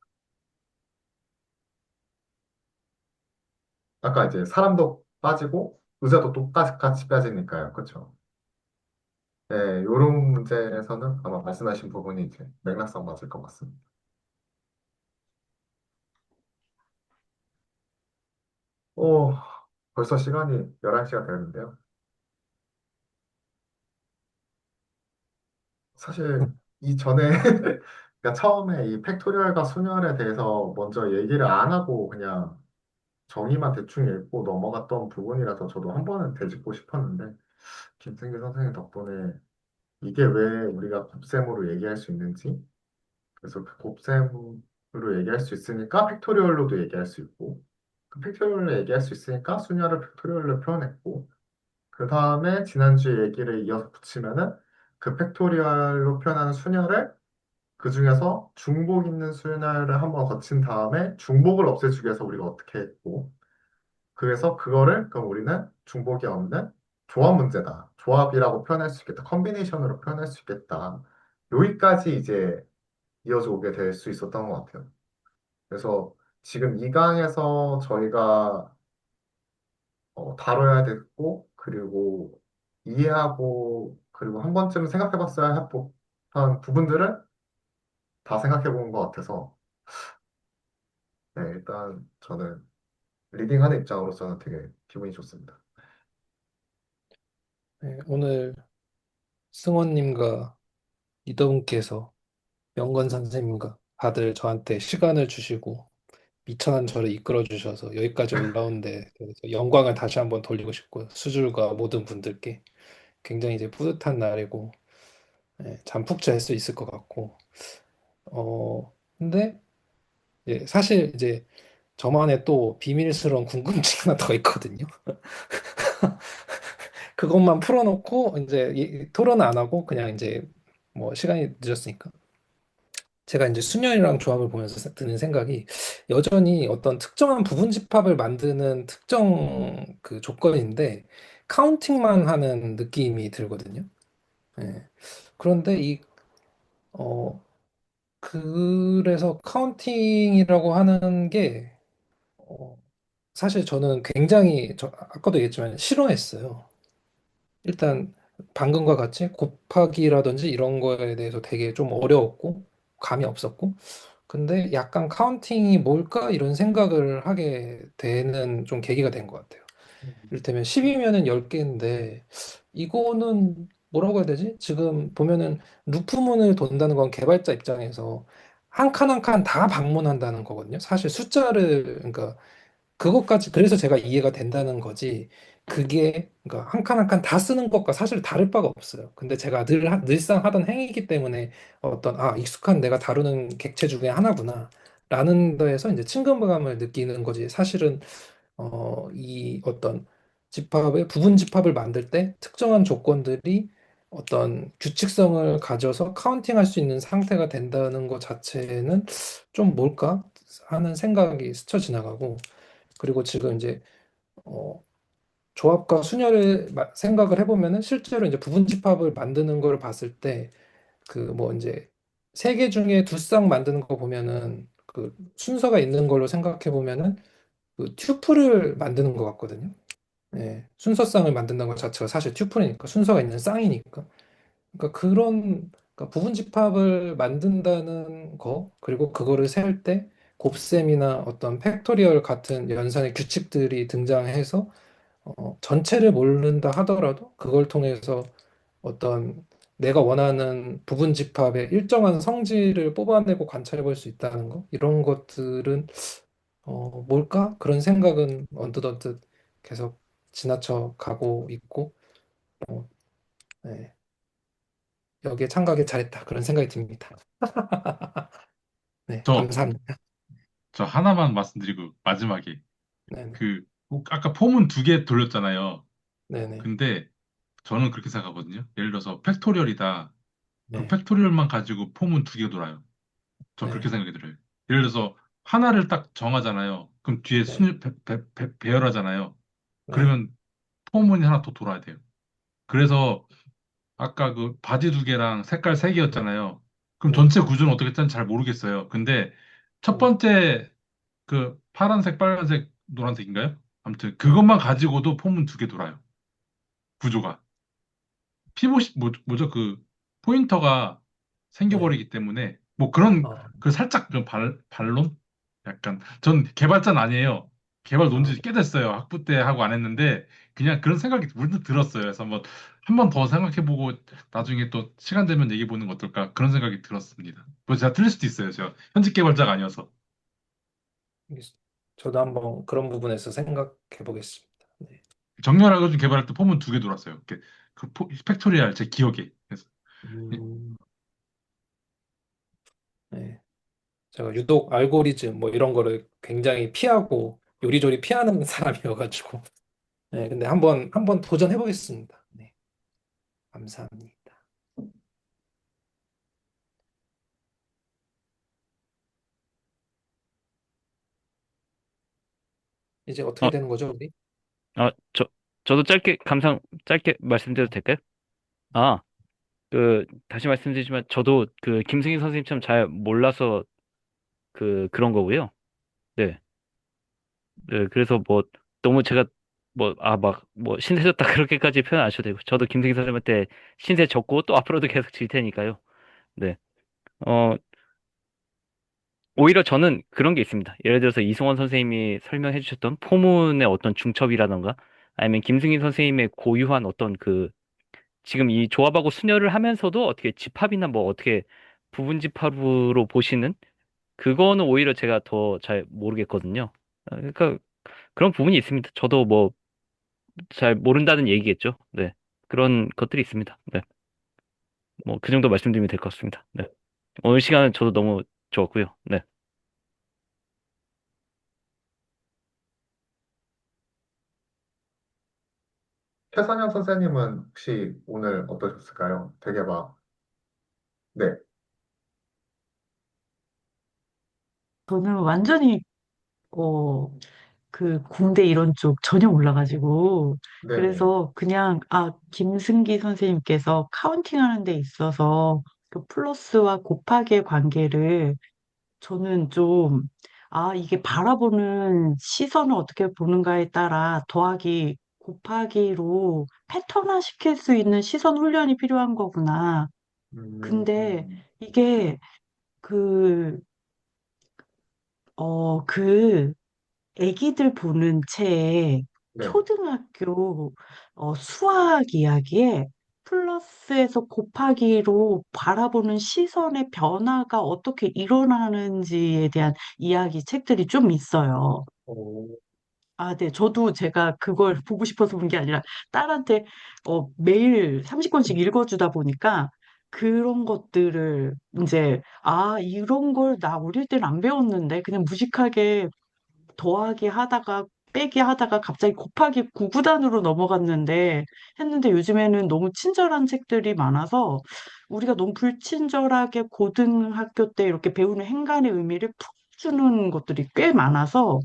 아까 이제 사람도 빠지고, 의자도 똑같이 빠지니까요. 그렇죠. 네, 요런 문제에서는 아마 말씀하신 부분이 이제 맥락상 맞을 것 같습니다. 오, 벌써 시간이 11시가 되는데요. 사실 이전에 그러니까 처음에 이 팩토리얼과 순열에 대해서 먼저 얘기를 안 하고 그냥 정의만 대충 읽고 넘어갔던 부분이라서 저도 한 번은 되짚고 싶었는데 김승기 선생님 덕분에 이게 왜 우리가 곱셈으로 얘기할 수 있는지, 그래서 그 곱셈으로 얘기할 수 있으니까 팩토리얼로도 얘기할 수 있고, 그 팩토리얼로 얘기할 수 있으니까 순열을 팩토리얼로 표현했고, 그 다음에 지난주에 얘기를 이어서 붙이면은 그 팩토리얼로 표현하는 순열을 그 중에서 중복 있는 순열을 한번 거친 다음에 중복을 없애주기 위해서 우리가 어떻게 했고, 그래서 그거를 그럼 우리는 중복이 없는 조합 문제다. 조합이라고 표현할 수 있겠다. 컨비네이션으로 표현할 수 있겠다. 여기까지 이제 이어져 오게 될 수 있었던 것 같아요. 그래서 지금 이 강에서 저희가 다뤄야 됐고, 그리고 이해하고, 그리고 한 번쯤 생각해 봤어야 할 법한 부분들은 다 생각해 본 것 같아서, 네, 일단 저는 리딩하는 입장으로서는 되게 기분이 좋습니다. 네, 오늘 승원님과 이더분께서 명건 선생님과 다들 저한테 시간을 주시고 미천한 저를 이끌어 주셔서 여기까지 올라오는데 대해서 영광을 다시 한번 돌리고 싶고요. 수줄과 모든 분들께 굉장히 이제 뿌듯한 날이고 잠 푹 잘 수 있을 것 같고 근데 사실 이제 저만의 또 비밀스러운 궁금증이 하나 더 있거든요. 그것만 풀어놓고 이제 토론 안 하고 그냥 이제 뭐 시간이 늦었으니까 제가 이제 순열이랑 조합을 보면서 드는 생각이 여전히 어떤 특정한 부분 집합을 만드는 특정 그 조건인데 카운팅만 하는 느낌이 들거든요. 예. 그런데 어, 그래서 카운팅이라고 하는 게 사실 저는 굉장히 아까도 얘기했지만 싫어했어요. 일단 방금과 같이 곱하기라든지 이런 거에 대해서 되게 좀 어려웠고 감이 없었고 근데 약간 카운팅이 뭘까 이런 생각을 하게 되는 좀 계기가 된 것 같아요. 이를테면 10이면은 10개인데 이거는 뭐라고 해야 되지? 지금 보면은 루프문을 돈다는 건 개발자 입장에서 한 칸 한 칸 다 방문한다는 거거든요. 사실 숫자를 그러니까 그것까지 그래서 제가 이해가 된다는 거지. 그게 그러니까 한 칸 한 칸 다 쓰는 것과 사실 다를 바가 없어요. 근데 제가 늘상 하던 행위이기 때문에 어떤 익숙한 내가 다루는 객체 중에 하나구나. 라는 데에서 이제 친근감을 느끼는 거지. 사실은 이 어떤 집합의 부분 집합을 만들 때 특정한 조건들이 어떤 규칙성을 가져서 카운팅할 수 있는 상태가 된다는 것 자체는 좀 뭘까 하는 생각이 스쳐 지나가고 그리고 지금 이제 어, 조합과 순열을 생각을 해보면은 실제로 이제 부분 집합을 만드는 걸 봤을 때 그 뭐 이제 세 개 중에 두 쌍 만드는 거 보면은 그 순서가 있는 걸로 생각해 보면은 그 튜플을 만드는 것 같거든요. 예, 순서쌍을 만든다는 것 자체가 사실 튜플이니까 순서가 있는 쌍이니까. 그러니까 그러니까 부분 집합을 만든다는 거 그리고 그거를 셀 때 곱셈이나 어떤 팩토리얼 같은 연산의 규칙들이 등장해서 전체를 모른다 하더라도 그걸 통해서 어떤 내가 원하는 부분 집합의 일정한 성질을 뽑아내고 관찰해 볼 수 있다는 거 이런 것들은 뭘까? 그런 생각은 언뜻 계속 지나쳐 가고 있고 어, 네, 여기에 참가하길 잘했다 그런 생각이 듭니다. 네, 저, 감사합니다. 저 하나만 말씀드리고 마지막에 네네, 그 아까 폼은 두 개 돌렸잖아요. 네네, 근데 저는 그렇게 생각하거든요. 예를 들어서 팩토리얼이다. 그럼 네, 팩토리얼만 가지고 폼은 두 개 돌아요. 저 그렇게 네, 생각이 들어요. 예를 들어서 하나를 딱 정하잖아요. 그럼 뒤에 네, 배열하잖아요. 네, 그러면 폼은 하나 더 돌아야 돼요. 그래서 아까 그 바지 두 개랑 색깔 세 개였잖아요. 그럼 네, 전체 구조는 어떻게 짠지 잘 모르겠어요. 근데 첫 음, 번째 그 파란색, 빨간색, 노란색인가요? 아무튼 네, 그것만 가지고도 폼은 두 개 돌아요. 구조가. 뭐죠? 그 포인터가 네, 생겨버리기 때문에 뭐 그런 어, 그 살짝 좀 반론? 약간 전 개발자는 아니에요. 개발 논지 꽤 됐어요. 학부 때 하고 안 했는데 그냥 그런 생각이 문득 들었어요. 그래서 한 번 더 생각해보고 나중에 또 시간 되면 얘기해 보는 거 어떨까 그런 생각이 들었습니다. 뭐 제가 틀릴 수도 있어요. 제가 현직 개발자가 아니어서 알겠습니다. 저도 한번 그런 부분에서 생각해 보겠습니다. 네, 정렬하고 좀 개발할 때 폼은 두 개 돌았어요. 이렇게 팩토리얼 제 기억에. 그래서 음, 네. 제가 유독 알고리즘 뭐 이런 거를 굉장히 피하고 요리조리 피하는 사람이어가지고 네, 근데 한번 도전해 보겠습니다. 네, 감사합니다. 이제 어떻게 어, 되는 거죠, 우리? 아, 저도 짧게 말씀드려도 될까요? 아, 다시 말씀드리지만, 저도 김승희 선생님처럼 잘 몰라서 그런 거고요. 네. 네, 그래서 너무 제가, 신세졌다, 그렇게까지 표현 안 하셔도 되고, 저도 김승희 선생님한테 신세 졌고, 또 앞으로도 계속 질 테니까요. 네. 어, 오히려 저는 그런 게 있습니다. 예를 들어서 이승원 선생님이 설명해 주셨던 포문의 어떤 중첩이라던가, 아니면 김승희 선생님의 고유한 어떤 지금 이 조합하고 순열을 하면서도 어떻게 집합이나 뭐 어떻게 부분 집합으로 보시는 그거는 오히려 제가 더 잘 모르겠거든요. 그러니까 그런 부분이 있습니다. 저도 뭐 잘 모른다는 얘기겠죠. 네. 그런 것들이 있습니다. 네. 뭐 그 정도 말씀드리면 될 것 같습니다. 네. 오늘 시간은 저도 너무 좋았고요. 네. 최선영 선생님은 혹시 오늘 어떠셨을까요? 되게 막, 네, 저는 완전히 어, 그 공대 이론 쪽 전혀 몰라가지고 네네. 그래서 그냥 김승기 선생님께서 카운팅 하는 데 있어서 그 플러스와 곱하기의 관계를 저는 좀 이게 바라보는 시선을 어떻게 보는가에 따라 더하기 곱하기로 패턴화 시킬 수 있는 시선 훈련이 필요한 거구나. 음, 근데 이게 그 그 애기들 보는 책에 네. 초등학교 수학 이야기에 플러스에서 곱하기로 바라보는 시선의 변화가 어떻게 일어나는지에 대한 이야기 책들이 좀 있어요. 오, 네. 저도 제가 그걸 보고 싶어서 본 게 아니라 딸한테 매일 30권씩 읽어주다 보니까 그런 것들을 이제 이런 걸 나 어릴 땐 안 배웠는데 그냥 무식하게 더하기 하다가 빼기 하다가 갑자기 곱하기 구구단으로 넘어갔는데 했는데 요즘에는 너무 친절한 책들이 많아서 우리가 너무 불친절하게 고등학교 때 이렇게 배우는 행간의 의미를 푹 주는 것들이 꽤 많아서 음,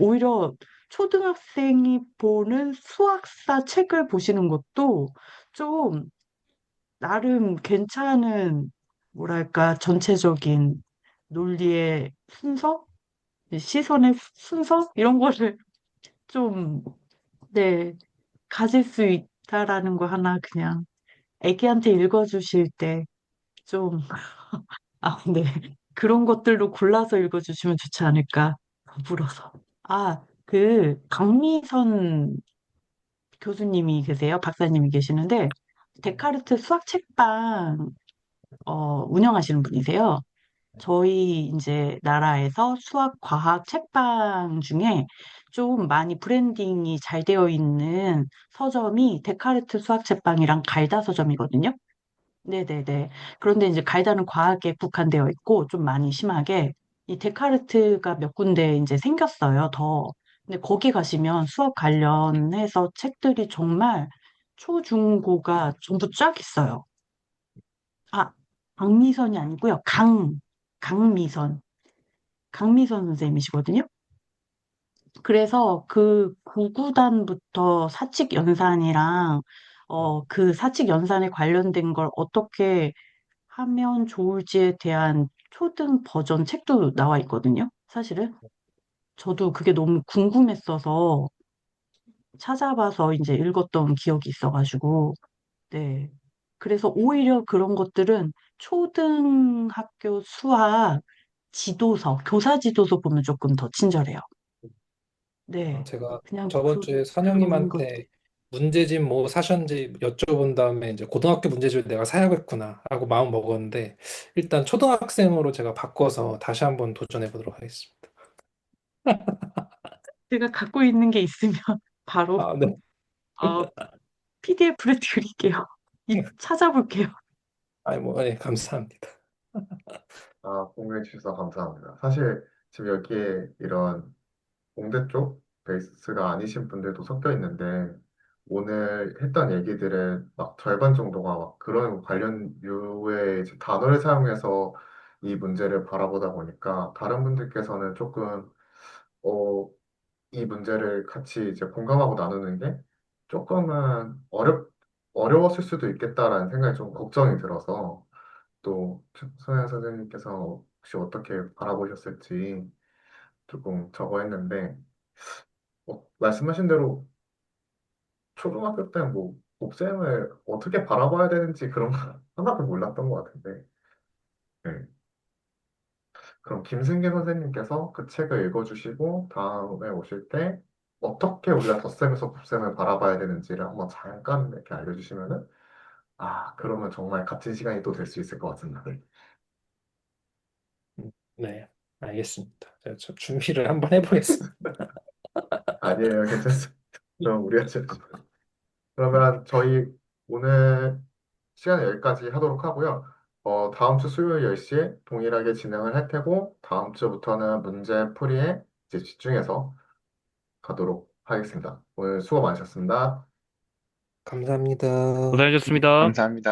오히려 초등학생이 보는 수학사 책을 보시는 것도 좀 나름 괜찮은 뭐랄까 전체적인 논리의 순서? 시선의 순서? 이런 거를 좀, 네, 가질 수 있다라는 거 하나 그냥 애기한테 읽어주실 때 좀, 네. 그런 것들로 골라서 읽어주시면 좋지 않을까. 더불어서. 강미선 교수님이 계세요. 박사님이 계시는데, 데카르트 수학 책방, 운영하시는 분이세요. 저희 이제 나라에서 수학, 과학 책방 중에 좀 많이 브랜딩이 잘 되어 있는 서점이 데카르트 수학 책방이랑 갈다 서점이거든요. 네네네. 그런데 이제 갈다는 과학에 국한되어 있고 좀 많이 심하게 이 데카르트가 몇 군데 이제 생겼어요. 더. 근데 거기 가시면 수학 관련해서 책들이 정말 초중고가 전부 쫙 있어요. 아, 강미선이 아니고요. 강미선. 강미선 선생님이시거든요. 그래서 그 구구단부터 사칙 연산이랑 그 사칙 연산에 관련된 걸 어떻게 하면 좋을지에 대한 초등 버전 책도 나와 있거든요. 사실은 저도 그게 너무 궁금했어서 찾아봐서 이제 읽었던 기억이 있어가지고 네. 그래서 오히려 그런 것들은 초등학교 수학 지도서, 교사 지도서 보면 조금 더 친절해요. 네. 제가 그냥 저번 주에 그런 것들. 선영님한테 문제집 뭐 사셨는지 여쭤본 다음에 이제 고등학교 문제집을 내가 사야겠구나 하고 마음 먹었는데 일단 초등학생으로 제가 바꿔서 다시 한번 도전해 보도록 하겠습니다. 제가 갖고 있는 게 있으면 바로 네. 어, PDF를 드릴게요. 찾아볼게요. 아니 뭐, 네, 감사합니다. 공유해 주셔서 감사합니다. 사실 지금 여기에 이런 공대 쪽 베이스가 아니신 분들도 섞여 있는데 오늘 했던 얘기들의 막 절반 정도가 막 그런 관련 류의 이제 단어를 사용해서 이 문제를 바라보다 보니까 다른 분들께서는 조금 어, 이 문제를 같이 이제 공감하고 나누는 게 조금은 어려웠을 수도 있겠다라는 생각이 좀 걱정이 들어서 또 소연 선생님께서 혹시 어떻게 바라보셨을지 조금 저거 했는데 말씀하신 대로 초등학교 때 뭐 곱셈을 어떻게 바라봐야 되는지 그런 거 하나도 몰랐던 것 같은데 네. 그럼 김승기 선생님께서 그 책을 읽어주시고 다음에 오실 때 어떻게 우리가 덧셈에서 곱셈을 바라봐야 되는지를 한번 잠깐 이렇게 알려주시면은 그러면 정말 값진 시간이 또 될 수 있을 것 같습니다. 네, 알겠습니다. 제가 준비를 한번 해보겠습니다. 아니에요, 괜찮습니다. 그럼 우리가 그러면 저희 오늘 시간 여기까지 하도록 하고요. 다음 주 수요일 10시에 동일하게 진행을 할 테고, 다음 주부터는 문제 풀이에 이제 집중해서 가도록 하겠습니다. 오늘 수고 많으셨습니다. 감사합니다. 고생하셨습니다. 감사합니다.